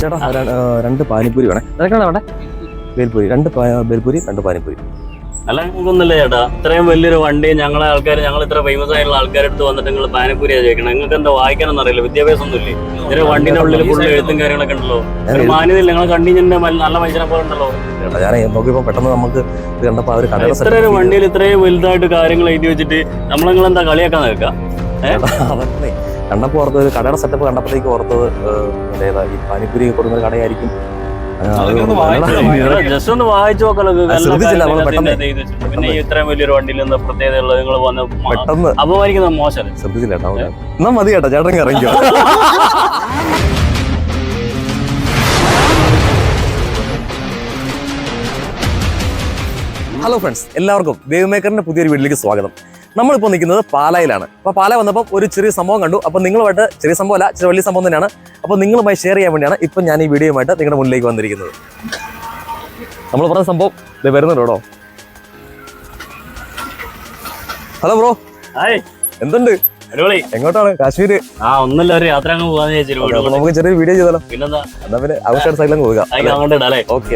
ചേട്ടാ 2 പാനിപ്പൂരി വേണേ. അതൊക്കെയാണ് വേണ്ടേ? ബേൽപൂരി 2 ബേൽപൂരി 2 പാനിപ്പൂരി. അല്ല നമുക്കൊന്നുമില്ല ചേട്ടാ, ഇത്രയും വലിയൊരു വണ്ടി ഞങ്ങൾ ഇത്ര ഫേമസ് ആയിട്ടുള്ള ആൾക്കാരെടുത്ത് വന്നിട്ട് നിങ്ങൾ പാനിപ്പൂരിയാ ചോദിക്കണം. നിങ്ങൾക്ക് എന്താ വായിക്കാനൊന്നും അറിയില്ല, വിദ്യാഭ്യാസം ഒന്നും ഇല്ലേ? ഇതിന്റെ വണ്ടിന്റെ ഉള്ളിൽ ഫുള്ള് എഴുത്തും കാര്യങ്ങളൊക്കെ ഉണ്ടല്ലോ. ഒരു മാന്യതയില്ല, നിങ്ങൾ കണ്ടിന്റെ നല്ല മനുഷ്യനെ പോലെ ഉണ്ടല്ലോ. ഞാൻ നോക്കിയപ്പോ പെട്ടെന്ന് നമുക്ക് ഇത് കണ്ടപ്പോ ഇത്ര ഒരു വണ്ടിയിൽ ഇത്രയും വലുതായിട്ട് കാര്യങ്ങൾ എഴുതി വെച്ചിട്ട് നിങ്ങൾ എന്താ കളിയാക്കാൻ നിൽക്കാം? അതൊക്കെ കണ്ടപ്പോ ഓർത്തത് കടയുടെ സെറ്റപ്പ് കണ്ടപ്പോഴത്തേക്ക് ഓർത്തത് ഈ പാനിപ്പൂരി കൊടുക്കുന്ന കടയായിരിക്കും. ജസ്റ്റ് ഒന്ന് വായിച്ചു നോക്കല്ലോ. പിന്നെ ഇത്രയും വലിയൊരു വണ്ടിയിൽ എന്താ പ്രത്യേകത ഉള്ളത്? നിങ്ങൾ വന്ന് പെട്ടെന്ന് അപമാനിക്കുന്ന മോശം ശ്രദ്ധിച്ചില്ല. എന്നാ മതി കേട്ടോ, ചേട്ടൻ ഇറങ്ങിക്കോ. ഹലോ ഫ്രണ്ട്സ്, എല്ലാവർക്കും വേവ് മേക്കറിന്റെ പുതിയൊരു വീട്ടിലേക്ക് സ്വാഗതം. നമ്മളിപ്പോൾ നിൽക്കുന്നത് പാലായിലാണ്. അപ്പോൾ പാല വന്നപ്പോൾ ഒരു ചെറിയ സംഭവം കണ്ടു. അപ്പോൾ നിങ്ങളുമായിട്ട് ചെറിയ സംഭവമല്ല, ചെറിയ വലിയ സംഭവം തന്നെയാണ്. അപ്പോൾ നിങ്ങളുമായി ഷെയർ ചെയ്യാൻ വേണ്ടിയാണ് ഇപ്പം ഞാൻ ഈ വീഡിയോയുമായിട്ട് നിങ്ങളുടെ മുന്നിലേക്ക് വന്നിരിക്കുന്നത്. നമ്മൾ പറഞ്ഞ സംഭവം ഇത് വരുന്നുണ്ട് കേട്ടോ. ഹലോ ബ്രോ, എന്തുണ്ട്? എങ്ങോട്ടാണ്? കാശ്മീര്? ഒന്നല്ല, ഒരു യാത്ര അങ്ങ് പോകാന്ന് ചോദിച്ചു. നമുക്ക് ചെറിയ വീഡിയോ ചെയ്താലോ? പിന്നെന്താ, എന്നാ പിന്നെ ഔട്ട്സൈഡ് സൈഡിലും പോകാം. ഓക്കെ.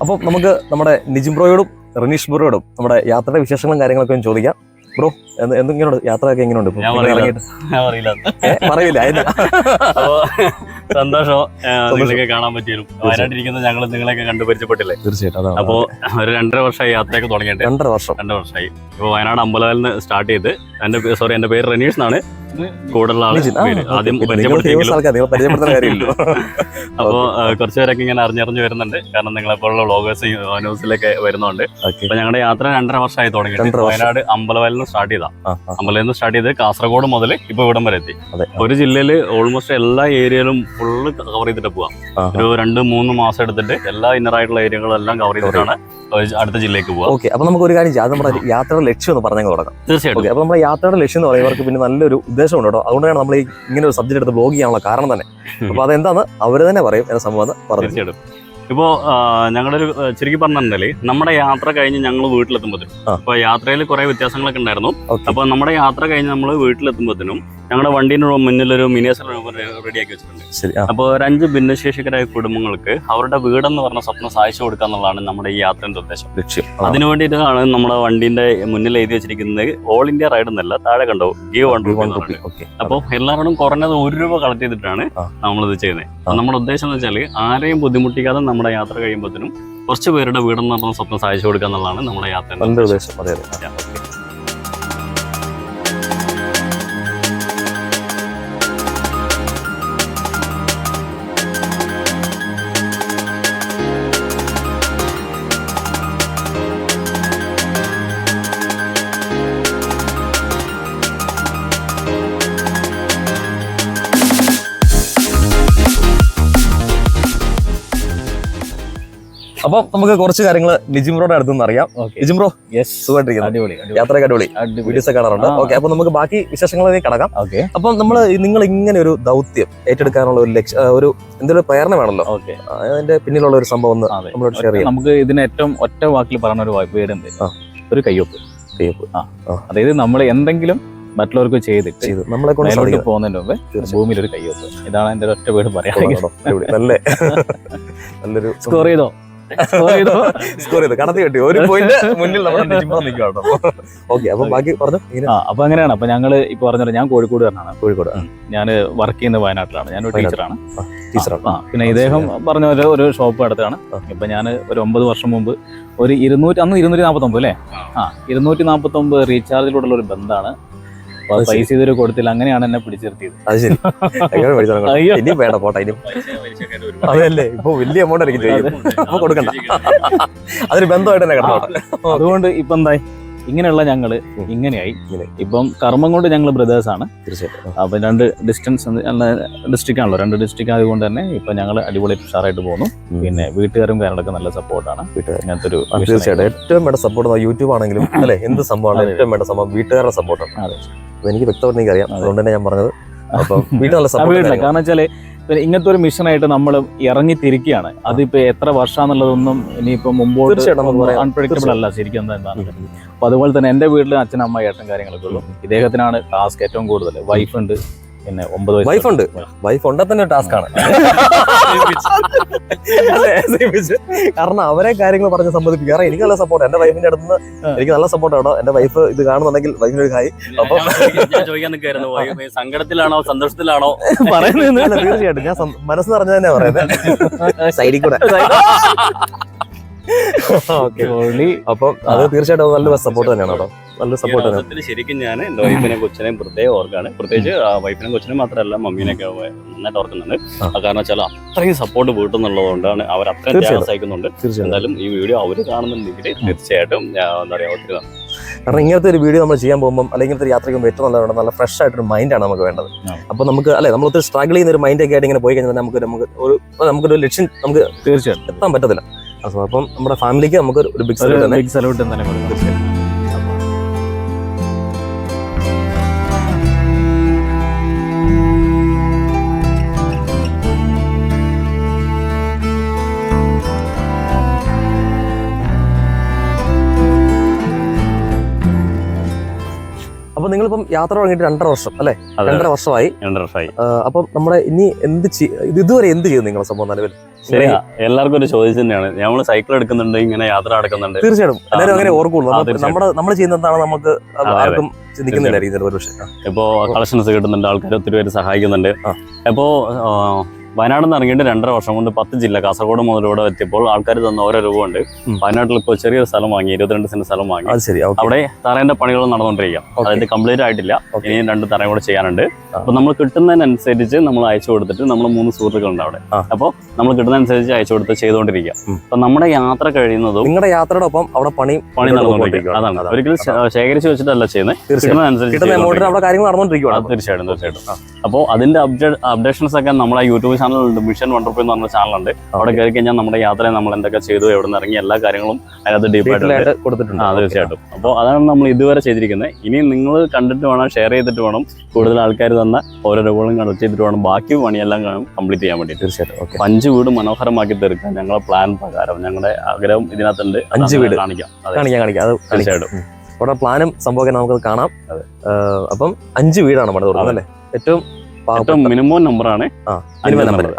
അപ്പോൾ നമുക്ക് നമ്മുടെ നിജിം ബ്രോയോടും റനീഷ് ബ്രോയോടും നമ്മുടെ യാത്രയുടെ വിശേഷങ്ങളും കാര്യങ്ങളൊക്കെ ഒന്ന് ചോദിക്കാം. ബ്രോ, എന്തെങ്കിലും യാത്രയൊക്കെ എങ്ങനെയുണ്ട്? പറയില്ല. സന്തോഷം നിങ്ങളൊക്കെ കാണാൻ പറ്റിയാലും. വയനാട്ടിരിക്കുന്ന ഞങ്ങൾ നിങ്ങളെയൊക്കെ കണ്ടു പരിചയപ്പെട്ടില്ലേ? തീർച്ചയായിട്ടും. അപ്പോ ഒരു 2.5 വർഷമായി യാത്രയൊക്കെ തുടങ്ങിയിട്ട്. 2.5 വർഷമായി. ഇപ്പൊ വയനാട് അമ്പലവയലിൽ നിന്ന് സ്റ്റാർട്ട് ചെയ്ത് എന്റെ പേര് റനീഷ് എന്നാണ്. കൂടുതലുള്ള ആദ്യം അപ്പോ കുറച്ചുപേരൊക്കെ ഇങ്ങനെ അറിഞ്ഞറിഞ്ഞ് വരുന്നുണ്ട്. കാരണം നിങ്ങളെപ്പോലുള്ള വ്ളോഗേഴ്സ് ന്യൂസിലൊക്കെ വരുന്നുണ്ട്. അപ്പൊ ഞങ്ങളുടെ യാത്ര 2.5 വർഷമായി തുടങ്ങിയിട്ട്. വയനാട് അമ്പലവയലിൽ നിന്ന് സ്റ്റാർട്ട് ചെയ്താ. അമ്പലവയലിൽ നിന്ന് സ്റ്റാർട്ട് ചെയ്ത് കാസർഗോഡ് മുതൽ ഇപ്പൊ ഇവിടം വരെ എത്തി. ഒരു ജില്ലയിൽ ഓൾമോസ്റ്റ് എല്ലാ ഏരിയയിലും ഫുള്ള് കവർ ചെയ്തിട്ട് പോവാം. ഒരു 2-3 മാസം എടുത്തിട്ട് എല്ലാ ഇന്നറായിട്ടുള്ള ഏരിയകളെല്ലാം കവർ ചെയ്തിട്ടാണ് അടുത്ത ജില്ലയ്ക്ക് പോവാം. ഓക്കെ, അപ്പൊ നമുക്ക് ഒരു കാര്യം ചെയ്യാം. നമ്മുടെ യാത്രയുടെ ലക്ഷ്യം ഒന്ന് പറഞ്ഞു തുടങ്ങാം. തീർച്ചയായിട്ടും. അപ്പൊ നമ്മുടെ യാത്രയുടെ ലക്ഷ്യം എന്ന് പറയുന്നവർക്ക് പിന്നെ നല്ലൊരു ഉദ്ദേശമുണ്ട് കേട്ടോ. അതുകൊണ്ടാണ് നമ്മൾ ഇങ്ങനെ ഒരു സബ്ജക്ട് എടുത്ത് ബ്ലോഗ് ചെയ്യാനുള്ള കാരണം തന്നെ. അപ്പൊ അതെന്താന്ന് അവര് തന്നെ പറയും എന്ന സംഭവം പറഞ്ഞു. തീർച്ചയായിട്ടും. ഇപ്പോ ഞങ്ങളൊരു ചുരുക്കി പറഞ്ഞിട്ടുണ്ടെങ്കിൽ നമ്മുടെ യാത്ര കഴിഞ്ഞ് ഞങ്ങൾ വീട്ടിലെത്തുമ്പോഴത്തേനും അപ്പൊ യാത്രയിൽ കുറെ വ്യത്യാസങ്ങളൊക്കെ ഉണ്ടായിരുന്നു. അപ്പൊ നമ്മുടെ യാത്ര കഴിഞ്ഞ് നമ്മൾ വീട്ടിലെത്തുമ്പോഴത്തേനും ഞങ്ങളുടെ വണ്ടീന്റെ മുന്നിലൊരു മിനിയേച്ചർ റെഡിയാക്കി വെച്ചിട്ടുണ്ട്. അപ്പോൾ ഒരു 5 ഭിന്നശേഷിക്കരായ കുടുംബങ്ങൾക്ക് അവരുടെ വീടെന്ന് പറഞ്ഞ സ്വപ്നം സാധിച്ചു കൊടുക്കുക എന്നുള്ളതാണ് നമ്മുടെ ഈ യാത്രയുടെ ഉദ്ദേശം, ലക്ഷ്യം. അതിനു വേണ്ടിയിട്ടാണ് നമ്മുടെ വണ്ടീന്റെ മുന്നിൽ എഴുതി വെച്ചിരിക്കുന്നത് ഓൾ ഇന്ത്യ റൈഡ് എന്നല്ല, താഴെ കണ്ടോ ഗീവ് 1 രൂപ. അപ്പോൾ എല്ലാവരോടും കുറഞ്ഞത് 1 രൂപ കളക്ട് ചെയ്തിട്ടാണ് നമ്മളിത് ചെയ്യുന്നത്. നമ്മുടെ ഉദ്ദേശം എന്ന് വെച്ചാൽ ആരെയും ബുദ്ധിമുട്ടിക്കാതെ നമ്മുടെ യാത്ര കഴിയുമ്പോഴത്തേനും കുറച്ച് പേരുടെ വീടെന്ന് പറഞ്ഞ സ്വപ്നം സാധിച്ചു കൊടുക്കുക എന്നുള്ളതാണ് നമ്മുടെ യാത്രയുടെ ഉദ്ദേശം. അപ്പൊ നമുക്ക് കുറച്ച് കാര്യങ്ങൾ നിജിം ബ്രോയുടെ അടുത്തുനിന്ന് അറിയാം. നിജിം ബ്രോ, സുഖമായിട്ടിരിക്കുന്നു? യാത്രയൊക്കെ അടിപൊളി, വീഡിയോസ് ഒക്കെ കാണാറുണ്ട്. ഓക്കെ, അപ്പൊ നമുക്ക് ബാക്കി വിശേഷങ്ങളിലേക്ക് കടക്കാം. അപ്പൊ നിങ്ങൾ ഇങ്ങനെ ഒരു ദൗത്യം ഏറ്റെടുക്കാനുള്ള ഒരു ലക്ഷ്യം, ഒരു എന്തെങ്കിലും പ്രേരണ വേണമല്ലോ. അതിന്റെ പിന്നിലുള്ള ഒരു സംഭവം നമ്മളോട് ഷെയർ ചെയ്യാം. നമുക്ക് ഇതിന് ഏറ്റവും ഒറ്റ വാക്കിൽ പറയുന്ന ഒരു വേടുണ്ട്, ഒരു കയ്യൊപ്പ്. അതായത് നമ്മൾ എന്തെങ്കിലും മറ്റുള്ളവർക്ക് ചെയ്തിട്ട് നമ്മളെ കൊണ്ട് പോകുന്നതിന് മുമ്പ് ഭൂമിയിൽ ഒരു കയ്യൊപ്പ്. ഇതാണ് എന്റെ ഒറ്റ വീട് പറയാം. നല്ലൊരു സ്കോർ ചെയ്തോ കടത്തി കിട്ടി ഒരു പോയിന്റ് മുന്നിൽ നമ്മുടെ. ഓക്കെ, അപ്പൊ ബാക്കി പറഞ്ഞു. അപ്പൊ അങ്ങനെയാണ്. അപ്പൊ ഞങ്ങള് ഇപ്പൊ പറഞ്ഞത് ഞാൻ കോഴിക്കോടുകാരനാണ്. കോഴിക്കോട് ഞാൻ വർക്ക് ചെയ്യുന്നത് വയനാട്ടിലാണ്. ഞാനൊരു ടീച്ചറാണ്. പിന്നെ ഇദ്ദേഹം പറഞ്ഞ ഒരു ഷോപ്പ് അടുത്താണ്. ഇപ്പൊ ഞാൻ ഒരു 9 വർഷം മുമ്പ് ഒരു 249 അല്ലേ 249 റീചാർജിലൂടെയുള്ള ഒരു ബന്ധമാണ്. പൈസ ഇതൊരു കൊടുത്തില്ല, അങ്ങനെയാണ് എന്നെ പിടിച്ചിരുത്തിയത്. അത് ശരി. ഇനി വേണ്ട പോട്ടെ, ഇനി അതല്ലേ ഇപ്പൊ വലിയ എമൗണ്ട് ആയിരിക്കും അപ്പൊ കൊടുക്കണ്ട. അതൊരു ബന്ധമായിട്ട് തന്നെ കിടന്നോട്ടെ. അതുകൊണ്ട് ഇപ്പൊ എന്തായി, ഇങ്ങനെയുള്ള ഞങ്ങള് ഇങ്ങനെയായി. ഇപ്പം കർമ്മം കൊണ്ട് ഞങ്ങൾ ബ്രദേഴ്സാണ്. തീർച്ചയായിട്ടും. അപ്പൊ 2 ഡിസ്ട്രിക്റ്റ് ആണല്ലോ, 2 ഡിസ്ട്രിക്റ്റ് ആയതുകൊണ്ട് തന്നെ ഇപ്പൊ ഞങ്ങൾ അടിപൊളി ഉഷാറായിട്ട് പോകുന്നു. പിന്നെ വീട്ടുകാരും കാര്യങ്ങളൊക്കെ നല്ല സപ്പോർട്ടാണ്. ഇങ്ങനത്തെ ഒരു തീർച്ചയായിട്ടും ഏറ്റവും വേണ്ട സപ്പോർട്ട് യൂട്യൂബ് ആണെങ്കിലും അല്ലെ എന്ത് സംഭവമാണ് ഏറ്റവും വേണ്ട സംഭവം വീട്ടുകാരുടെ സപ്പോർട്ടാണ്. എനിക്ക് വ്യക്തമായിട്ട് എനിക്കറിയാം, അതുകൊണ്ട് തന്നെ ഞാൻ പറഞ്ഞത്. വീട്ടിൽ കാരണം വെച്ചാല് പിന്നെ ഇങ്ങനത്തെ ഒരു മിഷനായിട്ട് നമ്മൾ ഇറങ്ങി തിരിക്കുകയാണ്. അതിപ്പോ എത്ര വർഷമാണെന്നുള്ളതൊന്നും ഇനിയിപ്പോ മുമ്പോട്ട് അൺപ്രഡിക്റ്റബിൾ അല്ല ശരിക്കും എന്താണ്. അപ്പൊ അതുപോലെ തന്നെ എന്റെ വീട്ടിൽ അച്ഛൻ, അമ്മ, ഏട്ടൻ കാര്യങ്ങളൊക്കെ ഉള്ളൂ. ഇദ്ദേഹത്തിനാണ് ടാസ്ക് ഏറ്റവും കൂടുതൽ. വൈഫ് ഉണ്ട്, പിന്നെ 9 വയസ്സ്. വൈഫ് ഉണ്ടെ തന്നെ ടാസ്ക് ആണ്. കാരണം അവരെ കാര്യങ്ങൾ പറഞ്ഞ് സമ്മതിപ്പിക്കും. കാരണം എനിക്ക് നല്ല സപ്പോർട്ട്, എന്റെ വൈഫിന്റെ അടുത്ത് നിന്ന് എനിക്ക് നല്ല സപ്പോർട്ട് ആണോ. എന്റെ വൈഫ് ഇത് കാണുന്നുണ്ടെങ്കിൽ വൈഫിന് ഒരു ഹായ്. അപ്പൊ ചോദിക്കാൻ നിൽക്കായിരുന്നു, സങ്കടത്തിലാണോ സന്തോഷത്തിലാണോ പറയുന്നത്? തീർച്ചയായിട്ടും ഞാൻ മനസ്സ് നിറഞ്ഞു തന്നെ പറയുന്നത്, സൈഡിൽ കൂടെ. അപ്പം അത് തീർച്ചയായിട്ടും നല്ല സപ്പോർട്ട് തന്നെയാണ് കേട്ടോ, നല്ല സപ്പോർട്ട് തന്നെയാണ്. ശരിക്കും ഞാൻ എന്റെ വൈഫിനെ കൊച്ചിനെയും പ്രത്യേകം ഓർക്കാണ്. പ്രത്യേകിച്ച് വൈഫിനെ കൊച്ചിനെ മാത്രമല്ല മമ്മീനെയൊക്കെ നന്നായിട്ട് ഓർക്കുന്നുണ്ട്. കാരണം വെച്ചാൽ അത്രയും സപ്പോർട്ട് വീട്ടിൽ നിന്നുള്ളതുകൊണ്ടാണ് അവർ അത്രയും ത്യാഗം സഹിക്കുന്നുണ്ട്. എന്തായാലും ഈ വീഡിയോ അവർ കാണുന്നുണ്ടെങ്കിൽ തീർച്ചയായിട്ടും എന്താ പറയാ ഒത്തിരി നന്ദി. കാരണം ഇങ്ങനത്തെ ഒരു വീഡിയോ നമ്മൾ ചെയ്യാൻ പോകുമ്പോൾ അല്ലെങ്കിൽ ഇങ്ങനത്തെ ഒരു യാത്രയ്ക്ക് ഏറ്റവും നല്ലതാണ് നല്ല ഫ്രഷ് ആയിട്ടൊരു മൈൻഡാണ് നമുക്ക് വേണ്ടത്. അപ്പോൾ നമുക്ക് അല്ലെ നമ്മൾ ഒത്തിരി സ്ട്രഗിൾ ചെയ്യുന്ന ഒരു മൈൻഡൊക്കെ ആയിട്ട് ഇങ്ങനെ പോയി കഴിഞ്ഞാൽ നമുക്കൊരു ലക്ഷ്യം നമുക്ക് തീർച്ചയായിട്ടും എത്താൻ പറ്റത്തില്ല. അപ്പം നമ്മുടെ ഫാമിലിക്ക് നമുക്ക് ഒരു ബിഗ് സല്യൂട്ട് തന്നെ കൊടുക്കാം. അപ്പൊ നിങ്ങളിപ്പം യാത്ര തുടങ്ങിയിട്ട് 2.5 വർഷം അല്ലെ? 2.5 വർഷമായി. അപ്പം നമ്മുടെ ഇനി ഇതുവരെ എന്ത് ചെയ്തു നിങ്ങളെ സംഭവം നിലവിൽ? ശരിയാ, എല്ലാവർക്കും ഒരു ചോദ്യം തന്നെയാണ്. നമ്മൾ സൈക്കിൾ എടുക്കുന്നുണ്ട്, ഇങ്ങനെ യാത്ര നടക്കുന്നുണ്ട്. തീർച്ചയായിട്ടും എല്ലാവരും അങ്ങനെ ഓർക്കുള്ളൂ. നമ്മൾ ചെയ്യുന്നതാണ് നമുക്ക് ആർക്കും ചിന്തിക്കുന്നില്ല രീതിയിൽ. ഒരു പക്ഷേ ഇപ്പോ കളക്ഷൻസ് കിട്ടുന്നുണ്ട്, ആൾക്കാർ ഒത്തിരി പേര് സഹായിക്കുന്നുണ്ട്. അപ്പോ വയനാട്ടിൽ നിന്ന് ഇറങ്ങിയിട്ട് 2.5 വർഷം കൊണ്ട് 10 ജില്ല, കാസർഗോഡ് മുതൽ ഇവിടെ എത്തിയപ്പോൾ ആൾക്കാർ തന്ന ഓരോ രൂപ ഉണ്ട്. വയനാട്ടിൽ ഇപ്പോൾ ചെറിയൊരു സ്ഥലം വാങ്ങി, 22 സെന്റ് സ്ഥലം വാങ്ങി. അവിടെ തറേന്റെ പണികൾ നടന്നുകൊണ്ടിരിക്കുക. അതായത് കംപ്ലീറ്റ് ആയിട്ടില്ല, ഇനിയും 2 തറയും കൂടെ ചെയ്യാനുണ്ട്. അപ്പൊ നമ്മൾ കിട്ടുന്നതിനനുസരിച്ച് നമ്മൾ അയച്ചു കൊടുത്തിട്ട്, നമ്മൾ 3 സുഹൃത്തുക്കളുണ്ട് അവിടെ. അപ്പോൾ നമ്മൾ കിട്ടുന്നതനുസരിച്ച് അയച്ചു കൊടുത്ത് ചെയ്തുകൊണ്ടിരിക്കുക. അപ്പൊ നമ്മുടെ യാത്ര കഴിയുന്നതും നിങ്ങളുടെ യാത്രയുടെ ഒപ്പം അവിടെ പണി നടന്നുകൊണ്ടിരിക്കുക. അതാണ് ഒരിക്കലും ശേഖരിച്ച് വെച്ചിട്ടല്ല ചെയ്യുന്നത്, കിട്ടുന്നതനുസരിച്ച് തീർച്ചയായിട്ടും. അപ്പോൾ അതിന്റെ അപ്ഡേഷൻസ് ഒക്കെ നമ്മളെ യൂട്യൂബ് ചാനലുണ്ട്, മിഷൻ വണ്ടർഫുൾ എന്ന് പറഞ്ഞ ചാനലുണ്ട്. അവിടെ കയറി കഴിഞ്ഞാൽ നമ്മുടെ യാത്രയെ നമ്മൾ എന്തൊക്കെ ചെയ്തു, എവിടെ നിന്ന് ഇറങ്ങി, എല്ലാ കാര്യങ്ങളും അതിനകത്ത് ഡീപ്പായിട്ട് കൊടുത്തിട്ടുണ്ട്. തീർച്ചയായിട്ടും. അപ്പോൾ അതാണ് നമ്മൾ ഇതുവരെ ചെയ്തിരിക്കുന്നത്. ഇനി നിങ്ങൾ കണ്ടിട്ട് വേണം, ഷെയർ ചെയ്തിട്ട് വേണം, കൂടുതൽ ആൾക്കാർ തന്ന ഓരോ രൂപകളും കണക്ട് ചെയ്തിട്ട് വേണം ബാക്കി പണിയെല്ലാം കംപ്ലീറ്റ് ചെയ്യാൻ വേണ്ടി. തീർച്ചയായിട്ടും 5 വീട് മനോഹരമാക്കി തീർക്കാൻ ഞങ്ങളുടെ പ്ലാൻ പ്രകാരം, ഞങ്ങളുടെ ആഗ്രഹം ഇതിനകത്തുണ്ട്. 5 വീട് കാണിക്കാം. തീർച്ചയായിട്ടും അവിടെ പ്ലാനും സംഭവം നമുക്ക് കാണാം. അപ്പം 5 വീടാണ് പണിത് കൊടുക്കുന്നത് അല്ലേ? ഏറ്റവും മിനിമം നമ്പറാണ്.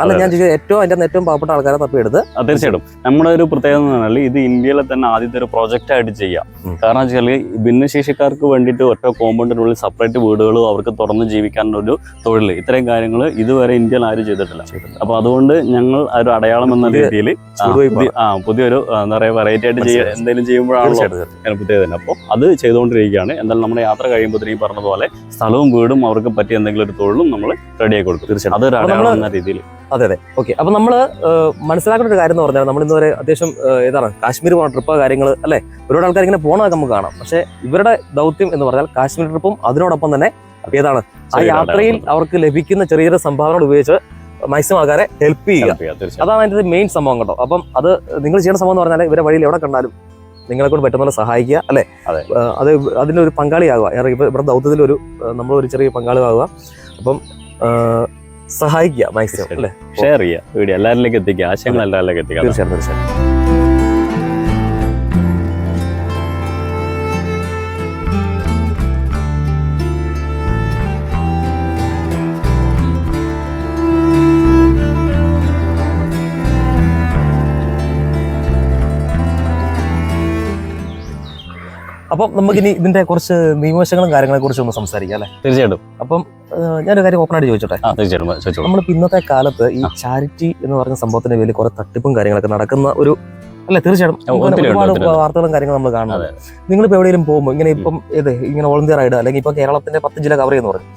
അല്ല ഞാൻ ഏറ്റവും പാവപ്പെട്ട ആൾക്കാരെ തപ്പിയെടുത്ത്. തീർച്ചയായിട്ടും നമ്മുടെ ഒരു പ്രത്യേകത എന്ന് പറഞ്ഞാൽ ഇത് ഇന്ത്യയിലെ തന്നെ ആദ്യത്തെ ഒരു പ്രോജക്റ്റ് ആയിട്ട് ചെയ്യാം. കാരണം വെച്ചാൽ ഭിന്നശേഷിക്കാർക്ക് വേണ്ടിയിട്ട് ഒറ്റ കോമ്പൗണ്ടിനുള്ളിൽ സെപ്പറേറ്റ് വീടുകളും അവർക്ക് തുറന്ന് ജീവിക്കാനുള്ള തൊഴിൽ, ഇത്രയും കാര്യങ്ങൾ ഇതുവരെ ഇന്ത്യയിൽ ആരും ചെയ്തിട്ടില്ല. അപ്പൊ അതുകൊണ്ട് ഞങ്ങൾ ഒരു അടയാളം എന്ന രീതിയിൽ പുതിയൊരു എന്താ പറയാ വെറൈറ്റി ആയിട്ട് എന്തെങ്കിലും ചെയ്യുമ്പോഴാണല്ലോ പ്രത്യേകത. അപ്പോൾ അത് ചെയ്തുകൊണ്ടിരിക്കുകയാണ്. എന്തായാലും നമ്മുടെ യാത്ര കഴിയുമ്പോൾ ഈ പറഞ്ഞതുപോലെ സ്ഥലവും വീടും അവർക്ക് പറ്റിയ എന്തെങ്കിലും ഒരു തൊഴിലും നമ്മൾ റെഡിയാക്കി കൊടുക്കും. തീർച്ചയായും അതൊരു അടയാളം എന്ന രീതിയിൽ. അതെ. ഓക്കെ. അപ്പൊ നമ്മള് മനസ്സിലാക്കേണ്ട ഒരു കാര്യം എന്ന് പറഞ്ഞാൽ നമ്മൾ ഇന്നുവരെ അത്യാവശ്യം ഏതാണ് കാശ്മീർ പോകണ ട്രിപ്പ് കാര്യങ്ങൾ അല്ലെ, ഒരുപാട് ആൾക്കാർ ഇങ്ങനെ പോകണതൊക്കെ നമുക്ക് കാണാം. പക്ഷെ ഇവരുടെ ദൗത്യം എന്ന് പറഞ്ഞാൽ കാശ്മീർ ട്രിപ്പും അതിനോടൊപ്പം തന്നെ ഏതാണ് ആ യാത്രയിൽ അവർക്ക് ലഭിക്കുന്ന ചെറിയ ചെറിയ സംഭാവനകൾ ഉപയോഗിച്ച് മാക്സിമം ആൾക്കാരെ ഹെൽപ്പ് ചെയ്യുക. അതാണ് അതിന്റെ മെയിൻ സംഭവം കേട്ടോ. അപ്പം അത് നിങ്ങൾ ചെയ്യുന്ന സംഭവം എന്ന് പറഞ്ഞാൽ ഇവരെ വഴിയിൽ എവിടെ കണ്ടാലും നിങ്ങളെ കൊണ്ട് പറ്റുന്ന പോലെ സഹായിക്കുക അല്ലെ, അത് അതിനൊരു പങ്കാളിയാകുക. ഇവിടെ ദൗത്യത്തിൽ നമ്മളൊരു ചെറിയ പങ്കാളിയാകുക. അപ്പം സഹായിക്കുക മാക്സിമം അല്ലെ, ഷെയർ ചെയ്യുക, വീഡിയോ എല്ലാവരിലേക്ക് എത്തിക്കുക, ആശയങ്ങൾ എല്ലാവരിലേക്ക് എത്തിക്കുക. തീർച്ചയായിട്ടും. അപ്പം നമുക്കിനി ഇതിന്റെ കുറച്ച് നിയമവശങ്ങളും കാര്യങ്ങളെ കുറിച്ച് ഒന്ന് സംസാരിക്കാം അല്ലെ? തീർച്ചയായിട്ടും. അപ്പം ഞാനൊരു കാര്യം ഓപ്പൺ ആയിട്ട് ചോദിച്ചോട്ടെ. നമ്മളിപ്പോ ഇന്നത്തെ കാലത്ത് ഈ ചാരിറ്റി എന്ന് പറഞ്ഞ സംഭവത്തിന്റെ പേരിൽ കുറെ തട്ടിപ്പും കാര്യങ്ങളൊക്കെ നടക്കുന്ന ഒരു അല്ലെ? തീർച്ചയായിട്ടും ഒരുപാട് വാർത്തകളും കാര്യങ്ങളും നമ്മൾ കാണുന്നത്. നിങ്ങളിപ്പോ എവിടെയെങ്കിലും പോകുമ്പോൾ ഇങ്ങനെ ഇപ്പം ഇങ്ങനെ വോളണ്ടിയർ ആയിട്ട് അല്ലെങ്കിൽ ഇപ്പൊ കേരളത്തിന്റെ 10 ജില്ല കവർ ചെയ്യുന്ന പറഞ്ഞു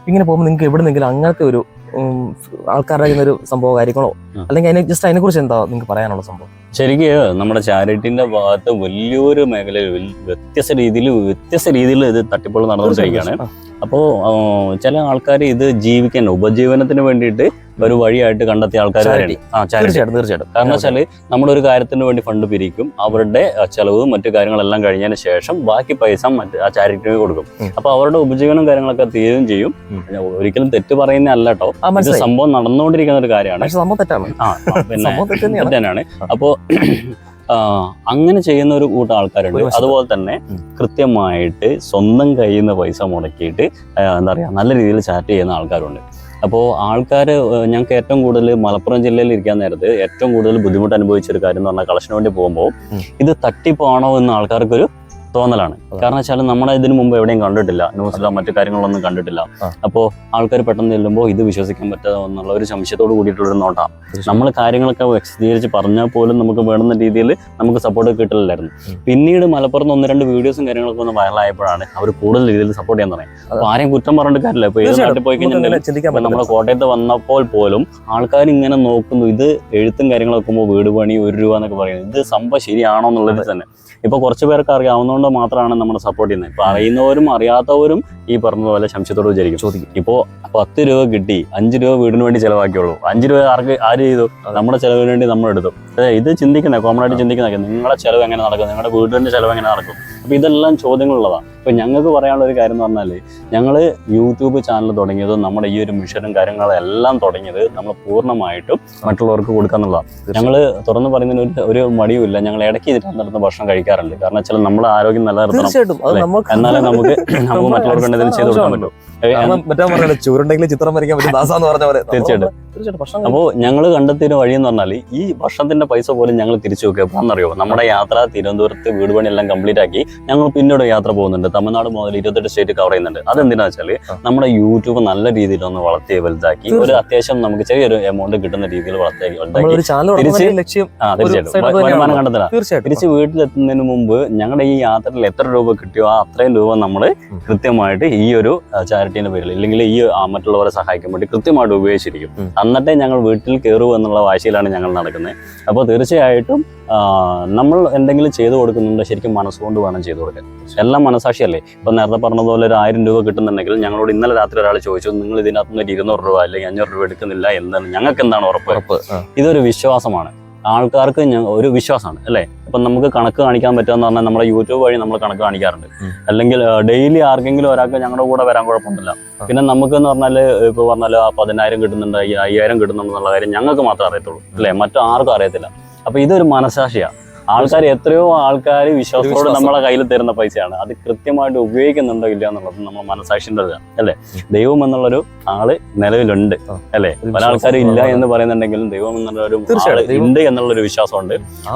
ഇങ്ങനെ പോകുമ്പോൾ നിങ്ങൾക്ക് എവിടെന്നെങ്കിലും അങ്ങനത്തെ ഒരു ആൾക്കാരുടെ ഒരു സംഭവം കാര്യങ്ങളോ അല്ലെങ്കിൽ അതിനെ കുറിച്ച് എന്താ നിങ്ങൾക്ക് പറയാനുള്ള സംഭവം? ശരിക്കും നമ്മുടെ ചാരിറ്റിന്റെ ഭാഗത്ത് വലിയൊരു മേഖലയിൽ വ്യത്യസ്ത രീതിയിൽ ഇത് തട്ടിപ്പുകൾ നടന്നുകൊണ്ടിരിക്കുകയാണ്. അപ്പോൾ ചില ആൾക്കാർ ഇത് ജീവിക്കാൻ ഉപജീവനത്തിന് വേണ്ടിയിട്ട് ഒരു വഴിയായിട്ട് കണ്ടെത്തിയ ആൾക്കാർ തീർച്ചയായിട്ടും. കാരണം വെച്ചാൽ നമ്മളൊരു കാര്യത്തിന് വേണ്ടി ഫണ്ട് പിരിക്കും, അവരുടെ ചെലവും മറ്റു കാര്യങ്ങളെല്ലാം കഴിഞ്ഞതിന് ശേഷം ബാക്കി പൈസ ആ ചാരിറ്റിക്ക് കൊടുക്കും. അപ്പൊ അവരുടെ ഉപജീവനം കാര്യങ്ങളൊക്കെ തീരുകയും ചെയ്യും. ഒരിക്കലും തെറ്റ് പറയുന്ന അല്ല കേട്ടോ, ഇത് സംഭവം നടന്നുകൊണ്ടിരിക്കുന്ന ഒരു കാര്യമാണ്. പിന്നെ തന്നെയാണ്. അപ്പോ അങ്ങനെ ചെയ്യുന്ന ഒരു കൂട്ടം ആൾക്കാരുണ്ട്. അതുപോലെ തന്നെ കൃത്യമായിട്ട് സ്വന്തം കയ്യിൽ നിന്ന് പൈസ മുടക്കിയിട്ട് എന്താ പറയുക നല്ല രീതിയിൽ ചാറ്റ് ചെയ്യുന്ന ആൾക്കാരുണ്ട്. അപ്പോൾ ആൾക്കാർ ഞങ്ങൾക്ക് ഏറ്റവും കൂടുതൽ മലപ്പുറം ജില്ലയിൽ ഇരിക്കാൻ നേരത്ത് ഏറ്റവും കൂടുതൽ ബുദ്ധിമുട്ട് അനുഭവിച്ചൊരു കാര്യം എന്ന് പറഞ്ഞാൽ കളക്ഷന് വേണ്ടി പോകുമ്പോൾ ഇത് തട്ടിപ്പാണോ എന്ന് ആൾക്കാർക്കൊരു തോന്നലാണ്. കാരണം വെച്ചാൽ നമ്മളെ ഇതിനു മുമ്പ് എവിടെയും കണ്ടിട്ടില്ല, ന്യൂസിലോ മറ്റു കാര്യങ്ങളൊന്നും കണ്ടിട്ടില്ല. അപ്പോൾ ആൾക്കാർ പെട്ടെന്ന് ചെല്ലുമ്പോൾ ഇത് വിശ്വസിക്കാൻ പറ്റാതെ എന്നുള്ള ഒരു സംശയത്തോട് കൂടിയിട്ടുള്ളൊരു നോട്ടാണ്. നമ്മൾ കാര്യങ്ങളൊക്കെ വിശദീകരിച്ച് പറഞ്ഞാൽ പോലും നമുക്ക് വേണ്ടുന്ന രീതിയിൽ നമുക്ക് സപ്പോർട്ട് കിട്ടില്ലായിരുന്നു. പിന്നീട് മലപ്പുറത്ത് 1-2 വീഡിയോസും കാര്യങ്ങളൊക്കെ ഒന്ന് വൈറലായപ്പോഴാണ് അവർ കൂടുതൽ രീതിയിൽ സപ്പോർട്ട് ചെയ്യാൻ തുടങ്ങി. അപ്പോൾ ആരെയും കുറ്റം പറഞ്ഞിട്ട് കാര്യമില്ല. ഇപ്പോൾ ഏത് നാട്ടിൽ പോയി കഴിഞ്ഞാൽ നമ്മുടെ കോട്ടയത്ത് വന്നപ്പോൾ പോലും ആൾക്കാർ ഇങ്ങനെ നോക്കുന്നു, ഇത് എഴുത്തും കാര്യങ്ങളൊക്കെ നോക്കുമ്പോൾ വീട് പണി 1 രൂപ എന്നൊക്കെ പറയുന്നത് ഇത് സംഭവം ശരിയാണോ എന്നുള്ളത് തന്നെ. ഇപ്പോൾ കുറച്ച് പേർക്ക് അറിയാവുന്നതുകൊണ്ട് മാത്രമാണ് നമ്മൾ സപ്പോർട്ട് ചെയ്യുന്നത്. ഇപ്പോൾ അറിയുന്നവരും അറിയാത്തവരും ഈ പറഞ്ഞതുപോലെ സംശയത്തോട് വിചാരിക്കും. ഇപ്പോൾ 10 രൂപ കിട്ടി, 5 രൂപ വീടിന് വേണ്ടി ചിലവാക്കിയുള്ളൂ, 5 രൂപ ആര് ചെയ്തു? നമ്മുടെ ചിലവിന് വേണ്ടി നമ്മൾ എടുത്തു. ഇത് ചിന്തിക്കണേ, കോമൺ ആയിട്ട് ചിന്തിക്കുന്നതൊക്കെ നിങ്ങളുടെ ചിലവ് എങ്ങനെ നടക്കും, നിങ്ങളുടെ വീടിൻ്റെ ചിലവ് എങ്ങനെ നടക്കും? അപ്പോൾ ഇതെല്ലാം ചോദ്യങ്ങളുള്ളതാണ്. അപ്പോൾ ഞങ്ങൾക്ക് പറയാനുള്ള ഒരു കാര്യം എന്ന് പറഞ്ഞാൽ ഞങ്ങൾ യൂട്യൂബ് ചാനൽ തുടങ്ങിയത് നമ്മുടെ ഈ ഒരു മിഷനും കാര്യങ്ങളും എല്ലാം തുടങ്ങിയത് നമ്മൾ പൂർണ്ണമായിട്ടും മറ്റുള്ളവർക്ക് കൊടുക്കുക എന്നുള്ളതാണ്. ഞങ്ങൾ തുറന്ന് പറയുന്നതിന് ഒരു മടിയുമില്ല. ഞങ്ങൾ ഇടയ്ക്ക് ഇതിനകത്ത് ഭക്ഷണം കഴിക്കാറുണ്ട്. കാരണം വെച്ചാൽ നമ്മുടെ ആരോഗ്യം നിലനിർത്തണം, എന്നാലേ നമുക്ക് മറ്റുള്ളവർക്ക് എന്തെങ്കിലും ചെയ്ത് കൊടുക്കാൻ പറ്റും. ചൂരുണ്ടെങ്കിൽ ചിത്രം വരയ്ക്കാൻ പറ്റും ദാസാന്ന് പറഞ്ഞ പോലെ. തീർച്ചയായിട്ടും. അപ്പോൾ ഞങ്ങൾ കണ്ടെത്തിയ വഴി എന്ന് പറഞ്ഞാൽ ഈ ഭക്ഷണത്തിന്റെ പൈസ പോലും ഞങ്ങൾ തിരിച്ചു വെക്കുക. എന്നറിയോ, നമ്മുടെ യാത്ര തിരുവനന്തപുരത്ത് വീട് പണി എല്ലാം കംപ്ലീറ്റ് ആക്കി ഞങ്ങൾ പിന്നീട് യാത്ര പോകുന്നുണ്ട്. തമിഴ്നാട് മുതൽ 28 സ്റ്റേറ്റ് കവർ ചെയ്യുന്നുണ്ട്. അതെന്തിനാ വെച്ചാൽ നമ്മുടെ യൂട്യൂബ് നല്ല രീതിയിൽ ഒന്ന് വളർത്തി വലുതാക്കി ഒരു അത്യാവശ്യം നമുക്ക് ചെറിയൊരു എമൗണ്ട് കിട്ടുന്ന രീതിയിൽ വളർത്തി വരുമാനം കണ്ടെത്തല. തിരിച്ച് വീട്ടിലെത്തുന്നതിന് മുമ്പ് ഞങ്ങളുടെ ഈ യാത്രയിൽ എത്ര രൂപ കിട്ടിയോ അത്രയും രൂപ നമ്മൾ കൃത്യമായിട്ട് ഈ ഒരു ചാരിറ്റീന്റെ പേരിൽ ഇല്ലെങ്കിൽ ഈ മറ്റുള്ളവരെ സഹായിക്കാൻ വേണ്ടി കൃത്യമായിട്ട് ഉപയോഗിച്ചിരിക്കും. എന്നിട്ടേ ഞങ്ങൾ വീട്ടിൽ കയറുക എന്നുള്ള വാശിയിലാണ് ഞങ്ങൾ നടക്കുന്നത്. അപ്പോൾ തീർച്ചയായിട്ടും നമ്മൾ എന്തെങ്കിലും ചെയ്തു കൊടുക്കുന്നുണ്ട് ശരിക്കും മനസ്സുകൊണ്ട് വേണം ചെയ്തു കൊടുക്കാൻ. എല്ലാം മനസാക്ഷിയല്ലേ. ഇപ്പം നേരത്തെ പറഞ്ഞതുപോലെ ഒരു 1000 രൂപ കിട്ടുന്നുണ്ടെങ്കിൽ ഞങ്ങളോട് ഇന്നലെ രാത്രി ഒരാൾ ചോദിച്ചു, നിങ്ങൾ ഇതിനകത്ത് നിന്ന് 200 രൂപ അല്ലെങ്കിൽ 500 രൂപ എടുക്കുന്നില്ല എന്താണ്, ഞങ്ങൾക്ക് എന്താണ് ഉറപ്പ്? ഇതൊരു വിശ്വാസമാണ്. ആൾക്കാർക്ക് ഒരു വിശ്വാസമാണ് അല്ലേ. ഇപ്പം നമുക്ക് കണക്ക് കാണിക്കാൻ പറ്റുമെന്ന് പറഞ്ഞാൽ നമ്മുടെ യൂട്യൂബ് വഴി നമ്മൾ കണക്ക് കാണിക്കാറുണ്ട്. അല്ലെങ്കിൽ ഡെയിലി ആർക്കെങ്കിലും ഒരാൾക്ക് ഞങ്ങളുടെ കൂടെ വരാൻ കുഴപ്പമൊന്നുമില്ല. പിന്നെ നമുക്ക് എന്ന് പറഞ്ഞാൽ ഇപ്പോൾ പറഞ്ഞാൽ 10,000 കിട്ടുന്നുണ്ട്, 5,000 കിട്ടുന്നുണ്ടെന്നുള്ള കാര്യം ഞങ്ങൾക്ക് മാത്രമേ അറിയത്തുള്ളൂ അല്ലേ, മറ്റു ആർക്കും അറിയത്തില്ല. അപ്പോൾ ഇതൊരു മനസാക്ഷിയാണ്. ആൾക്കാർ എത്രയോ ആൾക്കാർ വിശ്വാസത്തോടെ നമ്മളെ കയ്യിൽ തരുന്ന പൈസയാണ്. അത് കൃത്യമായിട്ട് ഉപയോഗിക്കുന്നുണ്ടോ ഇല്ല എന്നുള്ളത് നമ്മൾ മനസാക്ഷിൻ്റെ അല്ലേ. ദൈവം എന്നുള്ളൊരു ആള് നിലവിലുണ്ട് അല്ലേ. പല ആൾക്കാരും ഇല്ല എന്ന് പറയുന്നുണ്ടെങ്കിലും ദൈവം എന്നുള്ളൊരു ഉണ്ട് എന്നുള്ളൊരു വിശ്വാസമുണ്ട്.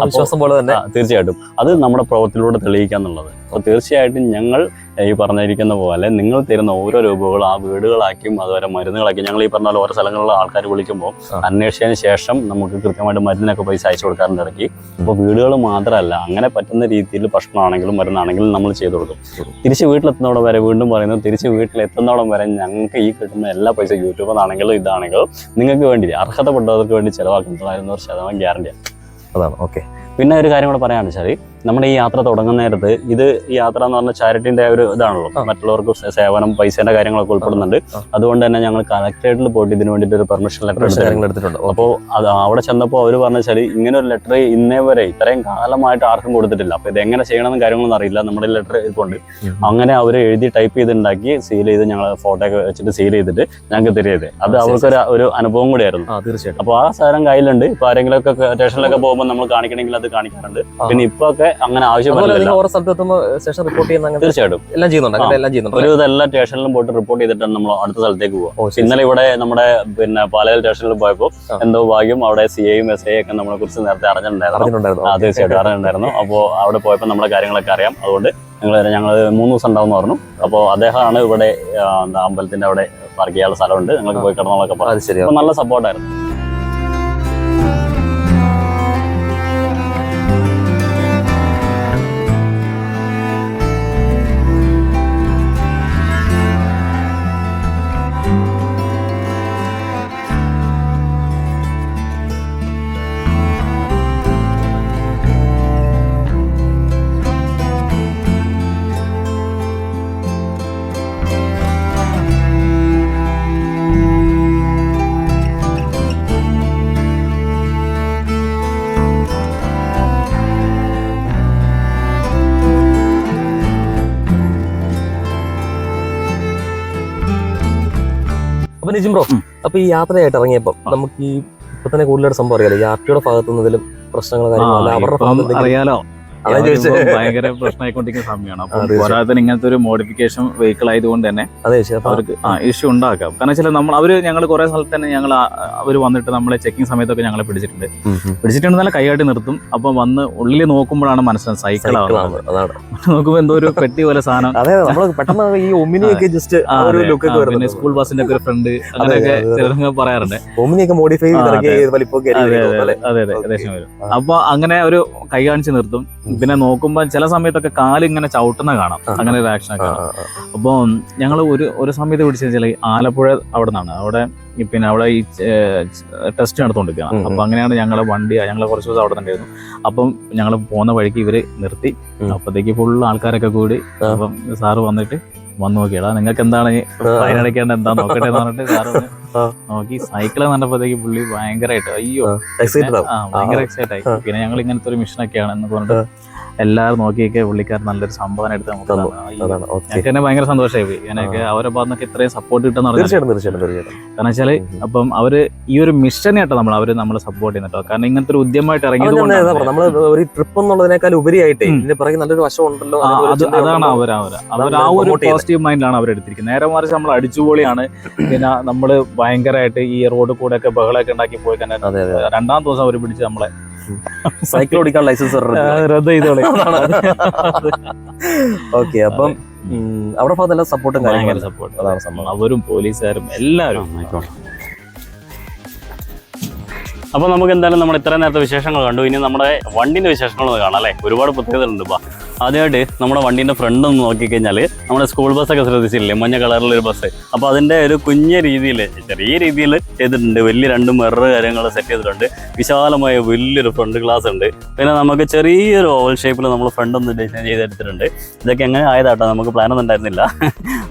വിശ്വാസം പോലെ തന്നെ തീർച്ചയായിട്ടും അത് നമ്മുടെ പ്രവൃത്തിയിലൂടെ തെളിയിക്കുക എന്നുള്ളത്. അപ്പോൾ തീർച്ചയായിട്ടും ഞങ്ങൾ ഈ പറഞ്ഞിരിക്കുന്ന പോലെ നിങ്ങൾ തരുന്ന ഓരോ രൂപകളും ആ വീടുകളാക്കിയും അതുവരെ മരുന്നുകളാക്കി ഞങ്ങൾ ഈ പറഞ്ഞ പോലെ ഓരോ സ്ഥലങ്ങളിലുള്ള ആൾക്കാർ വിളിക്കുമ്പോൾ അന്വേഷിച്ചതിന് ശേഷം നമുക്ക് കൃത്യമായിട്ട് മരുന്നിനൊക്കെ പൈസ അയച്ചു കൊടുക്കാറുണ്ട് ഇടയ്ക്ക്. അപ്പോൾ വീടുകൾ മാത്രമല്ല, അങ്ങനെ പറ്റുന്ന രീതിയിൽ ഭക്ഷണമാണെങ്കിലും മരുന്നാണെങ്കിലും നമ്മൾ ചെയ്തു കൊടുക്കും. തിരിച്ച് വീട്ടിലെത്തുന്നോടം വരെ വീണ്ടും പറയുന്നത്, തിരിച്ച് വീട്ടിലെത്തുന്നോടം വരെ ഞങ്ങൾക്ക് ഈ കിട്ടുന്ന എല്ലാ പൈസ യൂട്യൂബിൽ നിന്നാണെങ്കിലും ഇതാണെങ്കിലും നിങ്ങൾക്ക് വേണ്ടി അർഹതപ്പെട്ടവർക്ക് വേണ്ടി ചിലവാക്കുന്നത് 100% ഗ്യാരണ്ടിയാണ്. അതാണ് ഓക്കെ. പിന്നെ ഒരു കാര്യം കൂടെ പറയാന്ന് വെച്ചാൽ നമ്മുടെ ഈ യാത്ര തുടങ്ങുന്ന നേരത്ത് ഇത് ഈ യാത്ര എന്ന് പറഞ്ഞാൽ ചാരിറ്റിന്റെ ഒരു ഇതാണല്ലോ, മറ്റുള്ളവർക്ക് സേവനം പൈസേന്റെ കാര്യങ്ങളൊക്കെ ഉൾപ്പെടുന്നുണ്ട്. അതുകൊണ്ട് തന്നെ ഞങ്ങൾ കളക്ടറേറ്റിൽ പോയിട്ട് ഇതിന് വേണ്ടിയിട്ട് ഒരു പെർമിഷൻ ലെറ്റർ എടുത്തിട്ടുണ്ട്. അപ്പോൾ അത് അവിടെ ചെന്നപ്പോൾ അവർ പറഞ്ഞാൽ ഇങ്ങനെ ഒരു ലെറ്റർ ഇന്നേ വരെ ഇത്രയും കാലമായിട്ട് ആർക്കും കൊടുത്തിട്ടില്ല. അപ്പോൾ ഇത് എങ്ങനെ ചെയ്യണമെന്ന് കാര്യങ്ങളൊന്നും അറിയില്ല. നമ്മുടെ ലെറ്റർ ഇരിപ്പുണ്ട്. അങ്ങനെ അവർ എഴുതി ടൈപ്പ് ചെയ്തുണ്ടാക്കി സീൽ ചെയ്ത് ഞങ്ങൾ ഫോട്ടോ ഒക്കെ വെച്ചിട്ട് സീൽ ചെയ്തിട്ട് ഞങ്ങൾക്ക് തരിയത്. അത് അവർക്ക് ഒരു അനുഭവം കൂടിയായിരുന്നു. തീർച്ചയായിട്ടും. അപ്പോൾ ആ സാധനം കയ്യിലുണ്ട്. ഇപ്പൊ ആരെങ്കിലുമൊക്കെ സ്റ്റേഷനിലൊക്കെ പോകുമ്പോൾ നമ്മൾ കാണിക്കണമെങ്കിൽ അത് കാണിക്കാറുണ്ട്. പിന്നെ ഇപ്പൊ ഒക്കെ അങ്ങനെ ആവശ്യമില്ല. തീർച്ചയായിട്ടും എല്ലാം ചെയ്യുന്നുണ്ട്. ഒരു ഇതെല്ലാം സ്റ്റേഷനിലും പോയിട്ട് റിപ്പോർട്ട് ചെയ്തിട്ടാണ് നമ്മൾ അടുത്ത സ്ഥലത്തേക്ക് പോകുക. ഇന്നലെ ഇവിടെ നമ്മുടെ പിന്നെ പാലയിൽ സ്റ്റേഷനിൽ പോയപ്പോൾ എന്തോ ഭാഗ്യം അവിടെ CIയും SI ഒക്കെ നമ്മളെ കുറിച്ച് നേരത്തെ അറിഞ്ഞിട്ടുണ്ടായിരുന്നു. തീർച്ചയായിട്ടും അറിഞ്ഞിട്ടുണ്ടായിരുന്നു. അപ്പോൾ അവിടെ പോയപ്പോൾ നമ്മുടെ കാര്യങ്ങളൊക്കെ അറിയാം. അതുകൊണ്ട് ഞങ്ങൾ 3 ദിവസം ഉണ്ടാവും പറഞ്ഞു. അപ്പോൾ അദ്ദേഹമാണ് ഇവിടെ അമ്പലത്തിന്റെ അവിടെ പാർക്ക് ചെയ്യാനുള്ള സ്ഥലമുണ്ട്, ഞങ്ങൾക്ക് പോയി കിടന്നോളൊക്കെ പറഞ്ഞു. അപ്പോൾ നല്ല സപ്പോർട്ടായിരുന്നു. അപ്പൊ നിജിം ബ്രോ, അപ്പൊ ഈ യാത്രയായിട്ട് ഇറങ്ങിയപ്പോ നമുക്ക് ഈ ഇപ്പൊ തന്നെ കൂടുതലായിട്ട് സംഭവം അറിയാലോ, ഈ ആർട്ടിയുടെ ഭാഗത്തുനിന്നതിലും പ്രശ്നങ്ങൾ കാര്യങ്ങളല്ല അവരുടെ ഭാഗത്ത് അറിയാലോ, അതാണ് ചോദിച്ചത്. ഭയങ്കര പ്രശ്നമായിക്കൊണ്ടിരിക്കുന്ന സമയമാണ്. അപ്പൊ പോരാതെ ഇങ്ങനത്തെ ഒരു മോഡിഫിക്കേഷൻ വെഹിക്കിൾ ആയതുകൊണ്ട് തന്നെ അതെ അവർക്ക് ഇഷ്യൂ ഉണ്ടാക്കാം. കാരണം വെച്ചാൽ ഞങ്ങൾ കുറെ സ്ഥലത്ത് തന്നെ അവർ വന്നിട്ട് നമ്മളെ ചെക്കിംഗ് സമയത്തൊക്കെ ഞങ്ങളെ പിടിച്ചിട്ടുണ്ടെന്നല്ല കൈകാട്ടി നിർത്തും. അപ്പൊ വന്ന് ഉള്ളിൽ നോക്കുമ്പോഴാണ് മനസ്സിലാകുന്നത് സൈക്കിളാണ്. നോക്കുമ്പോ എന്തോ ഒരു പെട്ടി പോലെ സാധനം. അതെ, നമ്മള് പെട്ടെന്ന് ഈ ഒമിനിയൊക്കെ ജസ്റ്റ് പിന്നെ സ്കൂൾ ബസിന്റെ ഒക്കെ ഒരു ഫ്രണ്ട് അങ്ങനെയൊക്കെ ചിലരൊക്കെ പറയാറുണ്ട്. ഒമിനിയൊക്കെ മോഡിഫൈ അതെ ഏകദേശം വരും. അപ്പൊ അങ്ങനെ ഒരു കൈ കാണിച്ച് നിർത്തും. പിന്നെ നോക്കുമ്പോ ചില സമയത്തൊക്കെ കാല് ഇങ്ങനെ ചവിട്ടുന്ന കാണാം, അങ്ങനെ ഒരു ആക്ഷൻ ഒക്കെ കാണാം. അപ്പൊ ഞങ്ങൾ ഒരു സമയത്ത് പിടിച്ചു വെച്ചാൽ ആലപ്പുഴ അവിടെ പിന്നെ അവിടെ ഈ ടെസ്റ്റ് നടത്തുകൊണ്ടിരിക്കുകയാണ്. അപ്പൊ അങ്ങനെയാണ് ഞങ്ങളെ കുറച്ച് ദിവസം അവിടെ ഉണ്ടായിരുന്നു. അപ്പം ഞങ്ങൾ പോകുന്ന വഴിക്ക് ഇവര് നിർത്തി. അപ്പത്തേക്ക് ഫുള്ള് ആൾക്കാരൊക്കെ കൂടി. അപ്പം സാറ് വന്നിട്ട് വന്നു നോക്കിയടാ നിങ്ങൾക്ക് എന്താണ് ഫൈൻ അടയ്ക്കേണ്ട എന്താ നോക്കട്ടെ എന്ന് പറഞ്ഞിട്ട് സാറ് നോക്കി സൈക്കിള് കണ്ടപ്പോഴത്തേക്ക് പുള്ളി ഭയങ്കരമായിട്ട് ഭയങ്കര എക്സൈറ്റ് ആയി. പിന്നെ ഞങ്ങൾ ഇങ്ങനത്തെ ഒരു മിഷനൊക്കെയാണ് എന്ന് പറഞ്ഞിട്ട് എല്ലാവരും നോക്കിയൊക്കെ പുള്ളിക്കാരൻ നല്ലൊരു സംഭാവന എടുത്ത് നമുക്ക് ഞങ്ങൾക്ക് തന്നെ ഭയങ്കര സന്തോഷമായി പോയി. ഞാനൊക്കെ അവരെ ഭാഗത്തൊക്കെ ഇത്രയും സപ്പോർട്ട് കിട്ടുന്ന കാരണം വെച്ചാല് അപ്പം അവര് ഈ ഒരു മിഷനായിട്ട് നമ്മളെ സപ്പോർട്ട് ചെയ്യുന്നുണ്ടോ. കാരണം ഇങ്ങനത്തെ ഒരു ഉദ്യമമായിട്ട് ഇറങ്ങിയത് ഒരു ട്രിപ്പ് എന്നുള്ളതിനേക്കാൾ ഉപരിയായിട്ട് നല്ലൊരു വശം ഉണ്ടല്ലോ. അതാണ് അവർ ആ ഒരു പോസിറ്റീവ് മൈൻഡിലാണ് അവരെടുത്തിരിക്കുന്നത്. നേരെ മറിച്ച് നമ്മൾ അടിച്ചുപൊളിയാണ്. പിന്നെ നമ്മള് ഭയങ്കരമായിട്ട് ഈ റോഡ് കൂടെ ഒക്കെ ബഹളമൊക്കെ ഉണ്ടാക്കി പോയി തന്നെ രണ്ടാം ദിവസം അവർ പിടിച്ച് നമ്മളെ സൈക്കിൾ ഓടിക്കാൻ ലൈസൻസ് റദ്ദ് ചെയ്തോളെ. ഓക്കെ, അപ്പം അവിടെ ഭാഗത്തെല്ലാം സപ്പോർട്ടും ഭയങ്കര സപ്പോർട്ട്. അതാണ് സംഭവം. അവരും പോലീസുകാരും എല്ലാവരും. അപ്പോൾ നമുക്ക് എന്തായാലും നമ്മൾ ഇത്രയും നേരത്തെ വിശേഷങ്ങൾ കണ്ടു. ഇനി നമ്മുടെ വണ്ടീൻ്റെ വിശേഷങ്ങളൊന്ന് കാണാം അല്ലേ. ഒരുപാട് പ്രത്യേകതകളുണ്ട്. ഇപ്പോൾ ആദ്യമായിട്ട് നമ്മുടെ വണ്ടീൻ്റെ ഫ്രണ്ട് ഒന്ന് നോക്കിക്കഴിഞ്ഞാൽ നമ്മുടെ സ്കൂൾ ബസ്സൊക്കെ ശ്രദ്ധിച്ചില്ലേ, മഞ്ഞ കളറിലൊരു ബസ്. അപ്പോൾ അതിൻ്റെ ഒരു കുഞ്ഞ രീതിയിൽ ചെറിയ രീതിയിൽ ചെയ്തിട്ടുണ്ട്. വലിയ 2 മിറർ കാര്യങ്ങൾ സെറ്റ് ചെയ്തിട്ടുണ്ട്. വിശാലമായ വലിയൊരു ഫ്രണ്ട് ഗ്ലാസ് ഉണ്ട്. പിന്നെ നമുക്ക് ചെറിയൊരു ഓവൽ ഷേപ്പിൽ നമ്മൾ ഫ്രണ്ട് ഒന്ന് ഡിസൈൻ ചെയ്തെടുത്തിട്ടുണ്ട്. ഇതൊക്കെ എങ്ങനെ ആയതാട്ടോ, നമുക്ക് പ്ലാനൊന്നും ഉണ്ടായിരുന്നില്ല.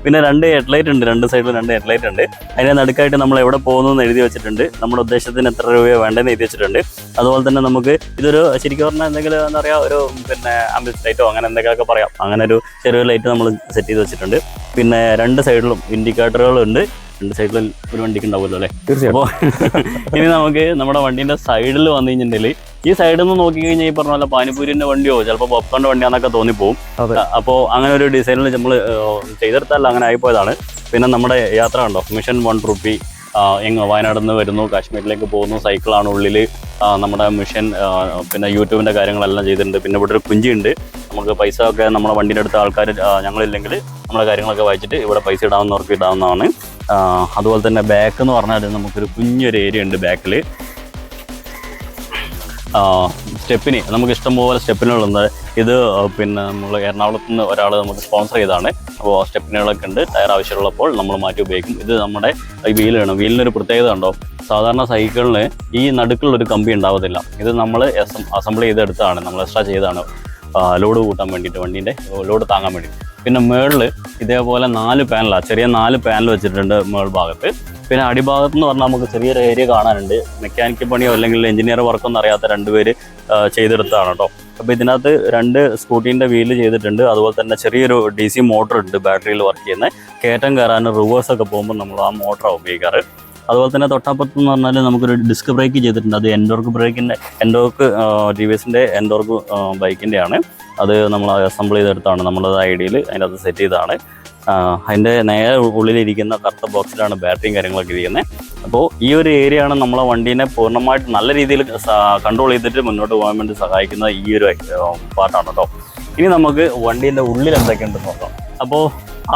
പിന്നെ 2 ഹെഡ്ലൈറ്റ് ഉണ്ട്, 2 സൈഡിലും 2 ഹെഡ്ലൈറ്റ് ഉണ്ട്. അതിനെ നടുക്കായിട്ട് നമ്മൾ എവിടെ പോകുന്നു എന്ന് എഴുതി വെച്ചിട്ടുണ്ട്. നമ്മുടെ ഉദ്ദേശത്തിന് എത്ര രൂപയോ വേണ്ടെന്ന് എഴുതി വെച്ചിട്ടുണ്ട്. അതുപോലെ തന്നെ നമുക്ക് ഇതൊരു ശരിക്കും പറഞ്ഞാൽ എന്തെങ്കിലും എന്താ പറയുക, ഒരു പിന്നെ ആംബുലൻസ് ലൈറ്റോ അങ്ങനെ എന്തെങ്കിലുമൊക്കെ പറയാം. അങ്ങനെ ഒരു ചെറിയൊരു ലൈറ്റ് നമ്മൾ സെറ്റ് ചെയ്ത് വെച്ചിട്ടുണ്ട്. പിന്നെ 2 സൈഡിലും ഇൻഡിക്കേറ്ററുകളുണ്ട്. 2 സൈഡിലും ഒരു വണ്ടിക്ക് ഉണ്ടാവുമല്ലോ അല്ലേ. അപ്പോൾ ഇനി നമുക്ക് നമ്മുടെ വണ്ടീൻ്റെ സൈഡിൽ വന്നു കഴിഞ്ഞിട്ടുണ്ടെങ്കിൽ ഈ സൈഡിൽ നിന്ന് നോക്കി കഴിഞ്ഞാൽ ഈ പറഞ്ഞ പോലെ പാനിപൂരിൻ്റെ വണ്ടിയോ ചിലപ്പോൾ പോപ്കോണിൻ്റെ വണ്ടിയാന്നൊക്കെ തോന്നിപ്പോവും. അപ്പോൾ അങ്ങനെ ഒരു ഡിസൈനിൽ നമ്മൾ ചെയ്തെടുത്താൽ അങ്ങനെ ആയിപ്പോയതാണ്. പിന്നെ നമ്മുടെ യാത്ര കണ്ടോ, മിഷൻ 1 റുപ്പി. വയനാട് നിന്ന് വരുന്നു, കാശ്മീരിലേക്ക് പോകുന്നു, സൈക്കിളാണ് ഉള്ളിൽ. നമ്മുടെ മിഷൻ പിന്നെ യൂട്യൂബിൻ്റെ കാര്യങ്ങളെല്ലാം ചെയ്തിട്ടുണ്ട്. പിന്നെ ഇവിടെ ഒരു കുഞ്ചിയുണ്ട്. നമുക്ക് പൈസ ഒക്കെ നമ്മുടെ വണ്ടീൻ്റെ അടുത്ത ആൾക്കാർ ഞങ്ങളില്ലെങ്കിൽ നമ്മുടെ കാര്യങ്ങളൊക്കെ വായിച്ചിട്ട് ഇവിടെ പൈസ ഇടാവുന്നവർക്ക് ഇടാവുന്നതാണ്. അതുപോലെ തന്നെ ബാക്ക് എന്ന് പറഞ്ഞാൽ നമുക്കൊരു കുഞ്ഞൊരു ഏരിയ ഉണ്ട് ബാക്കിൽ. സ്റ്റെപ്പിന് നമുക്ക് ഇഷ്ടംപോലെ സ്റ്റെപ്പിനുകളുണ്ട്. ഇത് പിന്നെ നമ്മൾ എറണാകുളത്ത് നിന്ന് ഒരാൾ നമുക്ക് സ്പോൺസർ ചെയ്താണ്. അപ്പോൾ സ്റ്റെപ്പിനുകളൊക്കെ ഉണ്ട്. ടയർ ആവശ്യമുള്ളപ്പോൾ നമ്മൾ മാറ്റി ഉപയോഗിക്കും. ഇത് നമ്മുടെ ഈ വീലാണ്. വീലിനൊരു പ്രത്യേകത ഉണ്ടോ, സാധാരണ സൈക്കിളിന് ഈ നടുക്കുള്ളൊരു കമ്പി ഉണ്ടാവത്തില്ല. ഇത് നമ്മൾ അസംബിൾ ചെയ്തെടുത്താണ്, നമ്മൾ എക്സ്ട്രാ ചെയ്താണ് ലോഡ് കൂട്ടാൻ വേണ്ടിയിട്ട്, വണ്ടീൻ്റെ ലോഡ് താങ്ങാൻ വേണ്ടി. പിന്നെ മേളിൽ ഇതേപോലെ 4 പാനലാണ്, ചെറിയ 4 പാനൽ വെച്ചിട്ടുണ്ട് മേൾ ഭാഗത്ത്. പിന്നെ അടിഭാഗത്ത് എന്ന് പറഞ്ഞാൽ നമുക്ക് ചെറിയൊരു ഏരിയ കാണാനുണ്ട്. മെക്കാനിക്കൽ പണിയോ അല്ലെങ്കിൽ എഞ്ചിനീയർ വർക്കൊന്നും അറിയാത്ത 2 പേര് ചെയ്തെടുത്തതാണ് കേട്ടോ. അപ്പോൾ ഇതിനകത്ത് 2 സ്കൂട്ടീൻ്റെ വീല് ചെയ്തിട്ടുണ്ട്. അതുപോലെ തന്നെ ചെറിയൊരു DC മോട്ടർ ഉണ്ട്, ബാറ്ററിയിൽ വർക്ക് ചെയ്യുന്ന. കയറ്റം കയറാനും റിവേഴ്സൊക്കെ പോകുമ്പോൾ നമ്മൾ ആ മോട്ടറാണ് ഉപയോഗിക്കാറ്. അതുപോലെ തന്നെ തൊട്ടപ്പുറത്ത് എന്ന് പറഞ്ഞാൽ നമുക്കൊരു ഡിസ്ക് ബ്രേക്ക് ചെയ്തിട്ടുണ്ട്. അത് എൻഡോർക്ക് TVSൻ്റെ എൻഡോർക്ക് ബൈക്കിൻ്റെയാണ്. അത് നമ്മൾ അസംബിൾ ചെയ്തെടുത്താണ്, നമ്മളത് ഐഡിയയിൽ അതിൻ്റെ അത് സെറ്റ് ചെയ്തതാണ്. അതിൻ്റെ നേരെ ഉള്ളിലിരിക്കുന്ന കറുത്ത ബോക്സിലാണ് ബാറ്ററിയും കാര്യങ്ങളൊക്കെ ഇരിക്കുന്നത്. അപ്പോൾ ഈ ഒരു ഏരിയയാണ് നമ്മളെ വണ്ടീനെ പൂർണ്ണമായിട്ട് നല്ല രീതിയിൽ കൺട്രോൾ ചെയ്തിട്ട് മുന്നോട്ട് പോകാൻ വേണ്ടി സഹായിക്കുന്ന ഈ ഒരു പാർട്ടാണ് കേട്ടോ. ഇനി നമുക്ക് വണ്ടീൻ്റെ ഉള്ളിൽ എന്തൊക്കെയുണ്ടെന്ന് നോക്കാം. അപ്പോൾ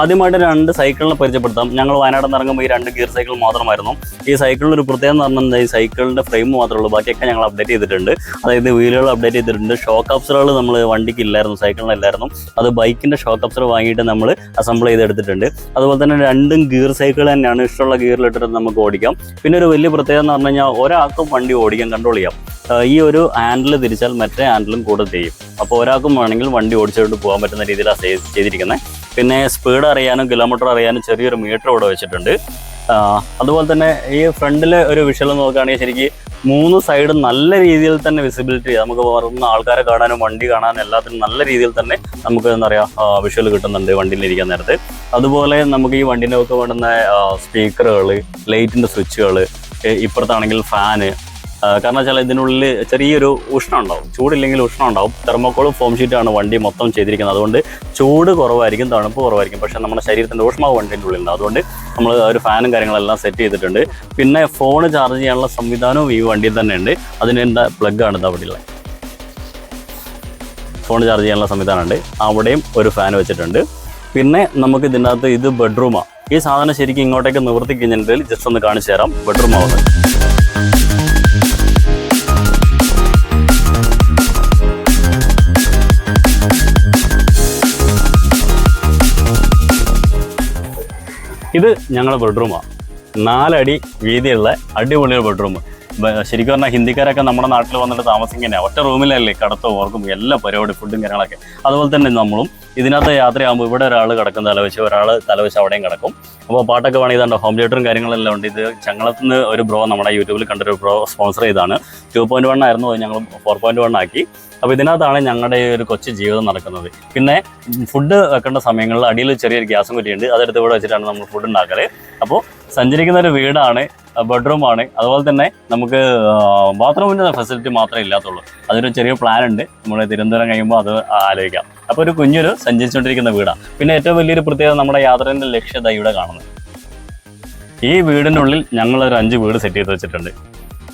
ആദ്യമായിട്ട് 2 സൈക്കിളിനെ പരിചയപ്പെടുത്താം. ഞങ്ങൾ വയനാട് നിന്ന് ഇറങ്ങുമ്പോൾ ഈ 2 ഗിയർ സൈക്കിൾ മാത്രമായിരുന്നു. ഈ സൈക്കിളിന് ഒരു പ്രത്യേകത എന്ന് പറഞ്ഞാൽ ഈ സൈക്കിളിൻ്റെ ഫ്രെയിം മാത്രമേ ഉള്ളൂ, ബാക്കിയൊക്കെ ഞങ്ങൾ അപ്ഡേറ്റ് ചെയ്തിട്ടുണ്ട്. അതായത് വീലുകൾ അപ്ഡേറ്റ് ചെയ്തിട്ടുണ്ട്. ഷോക്ക് അബ്സറുകൾ നമ്മൾ വണ്ടിക്ക് ഇല്ലായിരുന്നു, സൈക്കിളിനില്ലായിരുന്നു. അത് ബൈക്കിൻ്റെ ഷോക്ക് അബ്സർ വാങ്ങിയിട്ട് നമ്മൾ അസംബിൾ ചെയ്തെടുത്തിട്ടുണ്ട്. അതുപോലെ തന്നെ 2 ഗിയർ സൈക്കിൾ തന്നെയാണ്, ഇഷ്ടമുള്ള ഗിയറിലിട്ടിട്ട് നമുക്ക് ഓടിക്കാം. പിന്നെ ഒരു വലിയ പ്രത്യേകത എന്ന് പറഞ്ഞു കഴിഞ്ഞാൽ ഒരാൾക്കും വണ്ടി ഓടിക്കാൻ കൺട്രോൾ ചെയ്യാം. ഈ ഒരു ഹാൻഡിൽ തിരിച്ചാൽ മറ്റേ ഹാൻഡിലും കൂടെ ചെയ്യും. അപ്പോൾ ഒരാൾക്കും വേണമെങ്കിൽ വണ്ടി ഓടിച്ചുകൊണ്ട് പോകാൻ പറ്റുന്ന രീതിയിലാണ് ചെയ്തിരിക്കുന്നത്. പിന്നെ സ്പീഡ് അറിയാനും കിലോമീറ്റർ അറിയാനും ചെറിയൊരു മീറ്റർ ഇവിടെ വെച്ചിട്ടുണ്ട്. അതുപോലെ തന്നെ ഈ ഫ്രണ്ടിലെ ഒരു വിഷ്വൽ നോക്കുകയാണെങ്കിൽ ശരിക്കും 3 സൈഡും നല്ല രീതിയിൽ തന്നെ വിസിബിലിറ്റി, നമുക്ക് വരുന്ന ആൾക്കാരെ കാണാനും വണ്ടി കാണാനും എല്ലാത്തിനും നല്ല രീതിയിൽ തന്നെ നമുക്ക് എന്താ പറയുക വിഷ്വൽ കിട്ടുന്നുണ്ട് വണ്ടിയിൽ ഇരിക്കാൻ നേരത്ത്. അതുപോലെ നമുക്ക് ഈ വണ്ടിൻ്റെ ഒക്കെ വേണ്ടുന്ന സ്പീക്കറുകൾ, ലൈറ്റിൻ്റെ സ്വിച്ചുകൾ, ഇപ്പുറത്താണെങ്കിൽ ഫാന്. കാരണം വെച്ചാൽ ഇതിനുള്ളിൽ ചെറിയൊരു ഉഷ്ണം ഉണ്ടാവും, ചൂടില്ലെങ്കിൽ ഉഷ്ണം ഉണ്ടാവും. തെർമോക്കോളും ഫോം ഷീറ്റാണ് വണ്ടി മൊത്തം ചെയ്തിരിക്കുന്നത്. അതുകൊണ്ട് ചൂട് കുറവായിരിക്കും, തണുപ്പ് കുറവായിരിക്കും. പക്ഷേ നമ്മുടെ ശരീരത്തിൻ്റെ ഊഷ്മാവ് വണ്ടിൻ്റെ ഉള്ളിലുണ്ട്. അതുകൊണ്ട് നമ്മൾ ഒരു ഫാനും കാര്യങ്ങളെല്ലാം സെറ്റ് ചെയ്തിട്ടുണ്ട്. പിന്നെ ഫോൺ ചാർജ് ചെയ്യാനുള്ള സംവിധാനവും ഈ വണ്ടിയിൽ തന്നെ ഉണ്ട്. അതിന് എന്താ പ്ലഗാണ് ഇത് അവിടെ ഉള്ളത്. ഫോൺ ചാർജ് ചെയ്യാനുള്ള സംവിധാനമുണ്ട്. അവിടെയും ഒരു ഫാൻ വെച്ചിട്ടുണ്ട്. പിന്നെ നമുക്ക് ഇതിൻ്റെ അകത്ത് ഇത് ബെഡ്റൂമാണ്. ഈ സാധനം ശരിക്കും ഇങ്ങോട്ടേക്ക് നിവർത്തി കഴിഞ്ഞിട്ടുണ്ടെങ്കിൽ ജസ്റ്റ് ഒന്ന് കാണിച്ചു തരാം. ബെഡ്റൂമാവുന്നത് ഇത് ഞങ്ങളുടെ ബെഡ്റൂമാണ്. 4 അടി വീതിയുള്ള അടിപൊളിയൊരു ബെഡ്റൂം. ശരിക്കും പറഞ്ഞാൽ ഹിന്ദിക്കാരൊക്കെ നമ്മുടെ നാട്ടിൽ വന്നിട്ട് താമസിക്കുന്നതാണ്. ഒറ്റ റൂമിലല്ലേ കടത്തോ ഓർക്കും എല്ലാ പരിപാടി, ഫുഡും കാര്യങ്ങളൊക്കെ. അതുപോലെ തന്നെ നമ്മളും ഇതിനകത്ത് യാത്രയാകുമ്പോൾ ഇവിടെ ഒരാൾ കിടക്കും തലവെച്ച്, ഒരാൾ തലവെച്ച് അവിടെയും കിടക്കും. അപ്പോൾ പാട്ടൊക്കെ വേണമെങ്കിൽ ഇതുണ്ടോ, ഹോം തിയേറ്ററും കാര്യങ്ങളെല്ലാം ഉണ്ട്. ഇത് ചങ്ങളത്തിൽ നിന്ന് ഒരു ബ്രോ നമ്മുടെ യൂട്യൂബിൽ കണ്ടൊരു ബ്രോ സ്പോൺസർ ചെയ്താണ്. 2.1 ആയിരുന്നു, അത് ഞങ്ങൾ 4.1 ആക്കി. അപ്പോൾ ഇതിനകത്താണ് ഞങ്ങളുടെ ഈ ഒരു കൊച്ചു ജീവിതം നടക്കുന്നത്. പിന്നെ ഫുഡ് വെക്കേണ്ട സമയങ്ങളിൽ അടിയിൽ ചെറിയൊരു ഗ്യാസും കുറ്റിയുണ്ട്. അതെടുത്ത് ഇവിടെ വെച്ചിട്ടാണ് നമ്മൾ ഫുഡ് ഉണ്ടാക്കല്. അപ്പോൾ സഞ്ചരിക്കുന്ന ഒരു വീടാണ്, ബെഡ്റൂമാണ്. അതുപോലെ തന്നെ നമുക്ക് ബാത്റൂമിൻ്റെ ഫെസിലിറ്റി മാത്രമേ ഇല്ലാത്തുള്ളൂ. അതൊരു ചെറിയ പ്ലാൻ ഉണ്ട്, നമ്മൾ തിരുവനന്തപുരം കഴിയുമ്പോൾ അത് ആലോചിക്കാം. അപ്പോൾ ഒരു കുഞ്ഞൊരു സഞ്ചരിച്ചുകൊണ്ടിരിക്കുന്ന വീടാണ്. പിന്നെ ഏറ്റവും വലിയൊരു പ്രത്യേകത നമ്മുടെ യാത്രേൻ്റെ ലക്ഷ്യത ഇവിടെ കാണുന്നത്. ഈ വീടിനുള്ളിൽ ഞങ്ങളൊരു 5 വീട് സെറ്റ് ചെയ്ത് വെച്ചിട്ടുണ്ട്.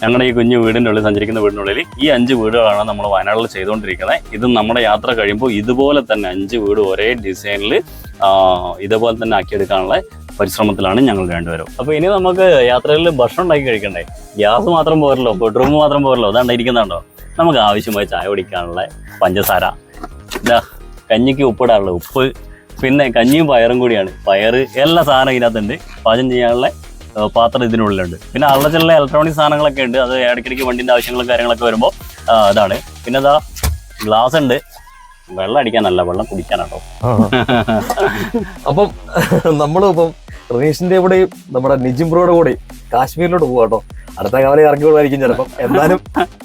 ഞങ്ങളുടെ ഈ കുഞ്ഞു വീടിൻ്റെ ഉള്ളിൽ, സഞ്ചരിക്കുന്ന വീടിനുള്ളിൽ ഈ 5 വീടുകളാണ് നമ്മൾ വയനാട്ടിൽ ചെയ്തുകൊണ്ടിരിക്കുന്നത്. ഇത് നമ്മുടെ യാത്ര കഴിയുമ്പോൾ ഇതുപോലെ തന്നെ 5 വീട് ഒരേ ഡിസൈനിൽ ഇതുപോലെ തന്നെ ആക്കിയെടുക്കാനുള്ള പരിശ്രമത്തിലാണ് ഞങ്ങൾ രണ്ടുപേരും. അപ്പോൾ ഇനി നമുക്ക് യാത്രയിൽ ഭക്ഷണം ഉണ്ടാക്കി കഴിക്കണ്ടേ? ഗ്യാസ് മാത്രം പോരല്ലോ, ബെഡ്റൂം മാത്രം പോരല്ലോ. അതാണ്ട് ഇരിക്കുന്നുണ്ടോ? നമുക്ക് ആവശ്യമായി ചായ കുടിക്കാനുള്ള പഞ്ചസാര, ഇതാ കഞ്ഞിക്ക് ഉപ്പിടാനുള്ള ഉപ്പ്, പിന്നെ കഞ്ഞിയും പയറും കൂടിയാണ്. പയറ് എല്ലാ സാധനം ഇതിനകത്തുണ്ട്. പാചകം ചെയ്യാനുള്ള പാത്രം ഇതിനുള്ളിലുണ്ട്. പിന്നെ അള്ളച്ചിലുള്ള ഇലക്ട്രോണിക് സാധനങ്ങളൊക്കെ ഉണ്ട്. അത് ഇടയ്ക്കിടയ്ക്ക് വണ്ടിൻ്റെ ആവശ്യങ്ങളും കാര്യങ്ങളൊക്കെ വരുമ്പോൾ അതാണ്. പിന്നെ ഇതാ ഗ്ലാസ് ഉണ്ട്. വെള്ളം അടിക്കാനല്ല, വെള്ളം കുടിക്കാനാട്ടോ. അപ്പം നമ്മളിപ്പം റനീഷിന്റെ കൂടെയും നമ്മുടെ നിജിം ബ്രോയുടെ കൂടെ കാശ്മീരിലോട്ട് പോവാട്ടോ. അടുത്ത കാലം ഇറങ്ങി വിടുമായിരിക്കും ചിലപ്പം. എന്നാലും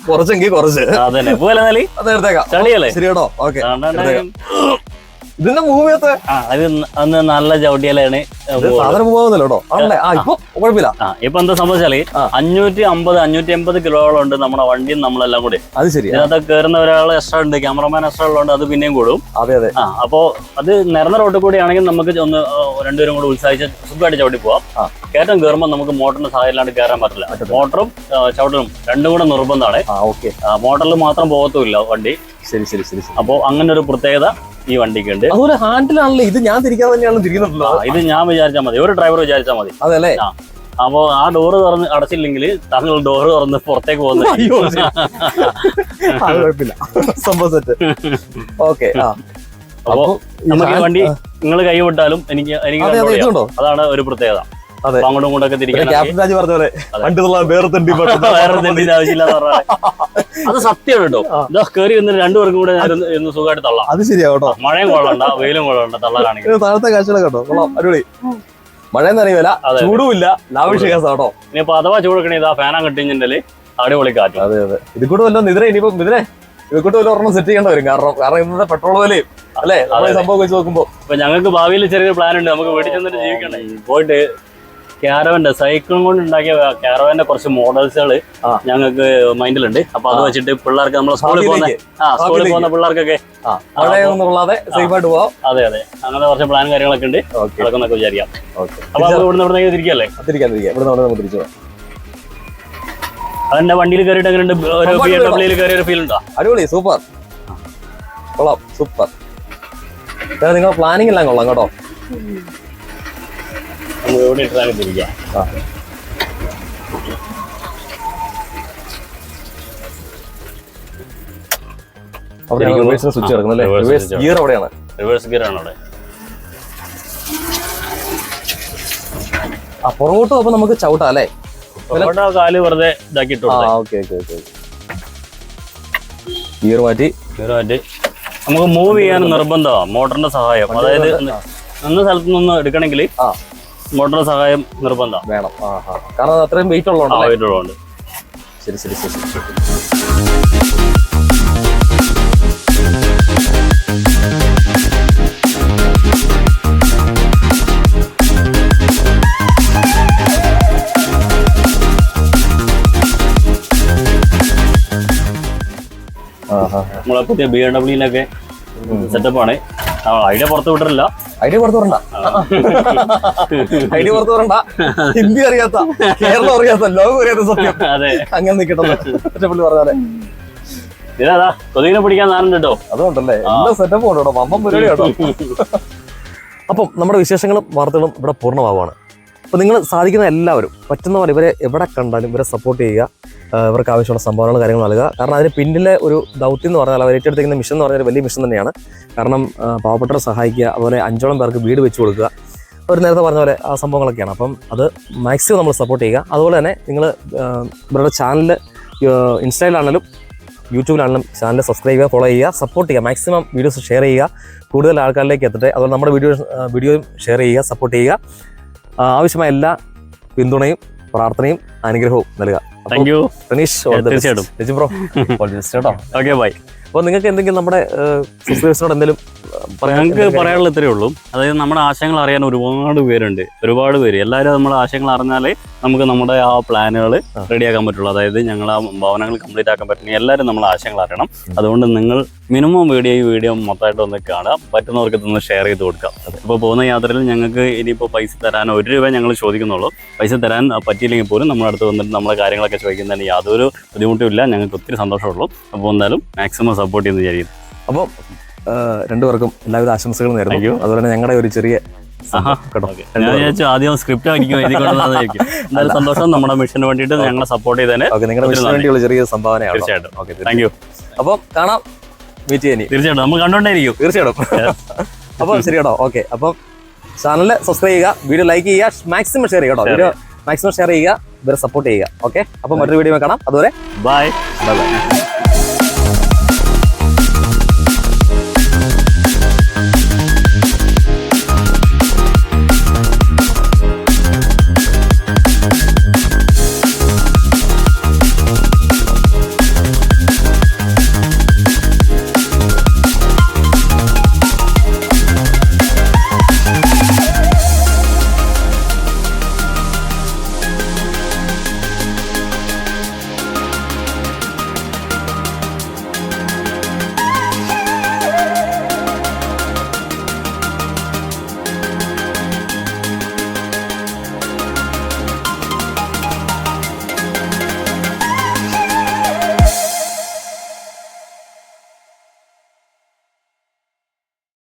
കുറച്ചെങ്കിൽ കുറച്ച് അതന്നെ പോലെ അതെടുത്തേക്കാം. ചളിയല്ലേ? ശരിയാട്ടോ. ഓക്കെ, ഇതിന്റെ മൂവ്യത്തെ അന്ന് നല്ല ചവിട്ടിയാലാണ് സാധനം മൂവാകുന്നല്ലോ. ആണല്ലേ? ഇപ്പൊ കുഴപ്പമില്ല. ഇപ്പൊ എന്താ സംഭവിച്ചാല് 550-580 കിലോളം ഉണ്ട് നമ്മുടെ വണ്ടിയും നമ്മളെല്ലാം കൂടി. അത് ശരി. ഇതിനകത്ത് കയറുന്ന ഒരാൾ എക്സ്ട്രാ ഉണ്ട്, ക്യാമറമാൻ എക്സ്ട്രാ ഉള്ളതുകൊണ്ട് അത് പിന്നെയും കൂടും. അതെ അതെ. അപ്പോ അത് നിറഞ്ഞ റോഡിൽ കൂടി ആണെങ്കിൽ നമുക്ക് ഒന്ന് രണ്ടുപേരും കൂടി ഉത്സാഹിച്ച് സുഖമായിട്ട് ചവിട്ടി പോവാം. കയറ്റം കയറുമ്പോൾ നമുക്ക് മോട്ടറിന് സഹായം ഇല്ലാണ്ട് കയറാൻ പറ്റില്ല. മോട്ടറും ചവിട്ടലും രണ്ടും കൂടെ നിർബന്ധമാണ്. മോട്ടറിൽ മാത്രം പോകത്തുമില്ല വണ്ടി. ശരി ശരി ശരി. അപ്പോ അങ്ങനെ ഒരു പ്രത്യേകത ഈ വണ്ടിക്ക് ഉണ്ട്. അതുപോലെ ഹാൻഡിലാണല്ലോ ഇത്. ഞാൻ തിരിക്കാൻ തന്നെയാണ് തിരിക്കുന്നുണ്ടല്ലോ. ഇത് ഞാൻ വിചാരിച്ചാൽ മതി, ഒരു ഡ്രൈവർ വിചാരിച്ചാൽ മതി. അതല്ലേ? അപ്പോ ആ ഡോറ് തുറന്ന് അടച്ചില്ലെങ്കിൽ താങ്കൾ ഡോറ് തുറന്ന് പുറത്തേക്ക് പോകുന്നത്. കുഴപ്പമില്ല, സംഭവം സെറ്റ്. ഓക്കെ. അപ്പോ നമുക്ക് ഈ വണ്ടി നിങ്ങൾ കൈ വിട്ടാലും എനിക്ക് അതാണ് ഒരു പ്രത്യേകത. അങ്ങോട്ടും ഇങ്ങോട്ടൊക്കെ തിരിക്കാൻ ആവശ്യമില്ല. അത് സത്യം കേട്ടോ. ഇതാ കയറി വന്നിട്ട് രണ്ടുപേർക്കും കൂടെ ഒന്ന് സുഖമായിട്ട് തള്ളാം. അത് ശരിയാട്ടോ. മഴയും കൊള്ളണ്ട, വെയിലും കൊള്ളണ്ട, തള്ളാനാണെങ്കിൽ. താഴത്തെ കാഴ്ചകളൊക്കെ കേട്ടോ കൊള്ളാം, അടിപൊളി. മഴയെന്ന് അറിയില്ല, ചൂടുമില്ല, ലാവിഷ്യാട്ടോ. ഇനിയിപ്പോ അഥവാ ചൂടൊക്കെ ഇതാ ഫാനാ കെട്ടിഞ്ഞിട്ടുണ്ടെങ്കിൽ അടിപൊളി കാറ്റ്. അതെ അതെ. ഇത് കൂടെ വല്ലോ ഇതിനെ ഇനിയിപ്പം ഇതിനെ ഇതൊക്കെ വല്ല ഒരെണ്ണം സെറ്റ് ചെയ്യേണ്ട വരും. കാരണം ഇന്നത്തെ പെട്രോൾ വിലയും അല്ലേ സംഭവം വെച്ച് നോക്കുമ്പോ. ഇപ്പൊ ഞങ്ങൾക്ക് ഭാവിയിൽ ചെറിയൊരു പ്ലാൻ ഉണ്ട്. നമുക്ക് വീട്ടിൽ ചെന്നിട്ട് ജീവിക്കണ്ടേ. പോയിട്ട് ക്യാരവന്റെ സൈക്കിളും കൊണ്ട് ഉണ്ടാക്കിയ ക്യാരവന്റെ കുറച്ച് മോഡൽസുകൾ ഞങ്ങൾക്ക് മൈൻഡിലുണ്ട്. അപ്പൊ അത് വെച്ചിട്ട് പിള്ളേർക്ക് നമ്മൾ സ്കൂളിൽ പോകുന്ന പിള്ളേർക്കൊക്കെ സേഫായിട്ട് പോവാം. അതെ അതെ, അങ്ങനെ കുറച്ച് പ്ലാൻ കാര്യങ്ങളൊക്കെ ഉണ്ട്. നടക്കുന്നൊക്കെ വിചാരിക്കാം. അപ്പൊ ഇവിടുന്ന് തിരിക്കല്ലേ? തിരിച്ചു. അതെന്റെ വണ്ടിയിൽ കയറിയിട്ട് എങ്ങനെയുണ്ട്? BMW കയറിയ ഒരു ഫീൽ ഉണ്ടോ? അടിപൊളി, സൂപ്പർ, കൊള്ളാം, സൂപ്പർ. നിങ്ങൾ പ്ലാനിങ് എല്ലാം കൊള്ളാം കേട്ടോ. തിരിക്കാം. സ്വിച്ച് കിടക്കുന്നല്ലേ? ഗിയർ അവിടെയാണ്, റിവേഴ്സ് ഗിയർ ആണ് അവിടെ. പുറകോട്ട് അപ്പൊ നമുക്ക് ചവിട്ടാം അല്ലേ? കാല് വെറുതെ ഇതാക്കിട്ടു. ഗിയർ മാറ്റി നമുക്ക് മൂവ് ചെയ്യാൻ നിർബന്ധമാണ് മോട്ടറിന്റെ സഹായം. അതായത് അന്ന സ്ഥലത്ത് നിന്ന് എടുക്കണമെങ്കിൽ മോട്ടറിന്റെ സഹായം നിർബന്ധം വേണം. കാരണം അത്രയും വെയിറ്റ് ഉള്ളതുകൊണ്ട്. ശരി ശരി ശരി. നമ്മളെ പുതിയ BMW സെറ്റപ്പാണ്. ഐഡിയ പുറത്ത് വിട്ടിട്ടില്ല. ഐഡിയ പുറത്തു വരണ്ട, ഐഡിയ പുറത്തു വരണ്ട. ഹിന്ദി അറിയാത്ത, കേരളം അറിയാത്ത, ലോകം അറിയാത്ത സത്യം. അതെ, അങ്ങനെ നിൽക്കട്ടെ. പുള്ളി പറഞ്ഞാലേ ഇതാ കൊതുകിനെ പിടിക്കാൻ നാറുണ്ട് കേട്ടോ. അതുകൊണ്ടല്ലേ എല്ലാ സെറ്റപ്പും ഉണ്ട് കേട്ടോ, വമ്പം പരിപാടി കേട്ടോ. അപ്പം നമ്മുടെ വിശേഷങ്ങളും വാർത്തകളും ഇവിടെ പൂർണ്ണമാവുകയാണ്. അപ്പോൾ നിങ്ങൾ സാധിക്കുന്ന എല്ലാവരും പറ്റുന്ന പോലെ ഇവരെ എവിടെ കണ്ടാലും ഇവരെ സപ്പോർട്ട് ചെയ്യുക, ഇവർക്ക് ആവശ്യമുള്ള സംഭാവനകൾ കാര്യങ്ങൾ നൽകുക. കാരണം അതിന് പിന്നിലെ ഒരു ദൗത്യം എന്ന് പറഞ്ഞാൽ അവർ ഏറ്റെടുത്തിരിക്കുന്ന മിഷൻ എന്ന് പറഞ്ഞാൽ ഒരു വലിയ മിഷൻ തന്നെയാണ്. കാരണം പാവപ്പെട്ടവരെ സഹായിക്കുക, അതുപോലെ 5ഓളം പേർക്ക് വീട് വെച്ച് കൊടുക്കുക, അവർ നേരത്തെ പറഞ്ഞ പോലെ ആ സംഭവങ്ങളൊക്കെയാണ്. അപ്പം അത് മാക്സിമം നമ്മൾ സപ്പോർട്ട് ചെയ്യുക. അതുപോലെ തന്നെ നിങ്ങൾ ഇവരുടെ ചാനൽ ഇൻസ്റ്റയിലാണെങ്കിലും യൂട്യൂബിലാണെങ്കിലും ചാനൽ സബ്സ്ക്രൈബ് ചെയ്യുക, ഫോളോ ചെയ്യുക, സപ്പോർട്ട് ചെയ്യുക, മാക്സിമം വീഡിയോസ് ഷെയർ ചെയ്യുക, കൂടുതൽ ആൾക്കാരിലേക്ക് എത്തട്ടെ. അതുപോലെ നമ്മുടെ വീഡിയോയും ഷെയർ ചെയ്യുക, സപ്പോർട്ട് ചെയ്യുക. ആവശ്യമായ എല്ലാ പിന്തുണയും പ്രാർത്ഥനയും അനുഗ്രഹവും നൽകുക. താങ്ക് യു റനീഷ്, തീർച്ചയായിട്ടും രജിം ബ്രോ, കേട്ടോ. Okay, bye. അപ്പോൾ നിങ്ങൾക്ക് എന്തെങ്കിലും നമ്മുടെ സബ്സ്ക്രൈബേഴ്സിനോട് എന്തെങ്കിലും ഞങ്ങൾക്ക് പറയാനുള്ള ഇത്രയേ ഉള്ളൂ. അതായത് നമ്മുടെ ആശയങ്ങൾ അറിയാൻ ഒരുപാട് പേരുണ്ട്, ഒരുപാട് പേര്. എല്ലാവരും നമ്മുടെ ആശയങ്ങൾ അറിഞ്ഞാലേ നമുക്ക് നമ്മുടെ ആ പ്ലാനുകൾ റെഡിയാക്കാൻ പറ്റുള്ളൂ. അതായത് ഞങ്ങൾ ആ ഭവനങ്ങൾ കംപ്ലീറ്റ് ആക്കാൻ പറ്റുന്ന എല്ലാവരും നമ്മളെ ആശയങ്ങൾ അറിയണം. അതുകൊണ്ട് നിങ്ങൾ മിനിമം വീഡിയോ മൊത്തമായിട്ട് ഒന്ന് കാണുക, പറ്റുന്നവർക്ക് ഒന്ന് ഷെയർ ചെയ്ത് കൊടുക്കാം. ഇപ്പോൾ പോകുന്ന യാത്രയിൽ ഞങ്ങൾക്ക് ഇനിയിപ്പോൾ പൈസ തരാൻ 1 രൂപ ഞങ്ങൾ ചോദിക്കുന്നുള്ളൂ. പൈസ തരാൻ പറ്റിയില്ലെങ്കിൽ പോലും നമ്മുടെ അടുത്ത് വന്നിട്ട് നമ്മളെ കാര്യങ്ങളൊക്കെ ചോദിക്കുന്നതിന് യാതൊരു ബുദ്ധിമുട്ടും ഇല്ല. ഞങ്ങൾക്ക് ഒത്തിരി സന്തോഷമുള്ളൂ. അപ്പോൾ എന്തായാലും മാക്സിമം സപ്പോർട്ട് ചെയ്യുന്ന വിചാരിക്കുന്നു. അപ്പോൾ രണ്ടുപേർക്കും എല്ലാവിധ ആശംസകളും നേരുന്നു. അതുപോലെ തന്നെ ഞങ്ങളുടെ ഒരു ചെറിയ ഞാൻ വിചാരിച്ചു ആദ്യം സ്ക്രിപ്റ്റ് ആയിരിക്കും എഴുതിക്കൊണ്ടതായിരിക്കും. എന്തായാലും സന്തോഷം, നമ്മുടെ മിഷന് വേണ്ടിയിട്ട് ഞങ്ങളെ സപ്പോർട്ട് ചെയ്തതിന്. നിങ്ങളുടെ മിഷന് വേണ്ടിയുള്ള ചെറിയ സംഭാവനയാണ്. തീർച്ചയായിട്ടും താങ്ക് യു. അപ്പം കാണാം, മീറ്റ് ചെയ്യാൻ. തീർച്ചയായിട്ടും നമ്മൾ കണ്ടുകൊണ്ടേയിരിക്കും. തീർച്ചയായിട്ടും. അപ്പം ശരി കേട്ടോ. ഓക്കെ, അപ്പം ചാനൽ സബ്സ്ക്രൈബ് ചെയ്യുക, വീഡിയോ ലൈക്ക് ചെയ്യുക, മാക്സിമം ഷെയർ ചെയ്യുക കേട്ടോ. വീഡിയോ മാക്സിമം ഷെയർ ചെയ്യുക, ഇവരെ സപ്പോർട്ട് ചെയ്യുക. ഓക്കെ, അപ്പം മറ്റൊരു വീഡിയോ കാണാം. അതുവരെ ബൈ. ബൈ.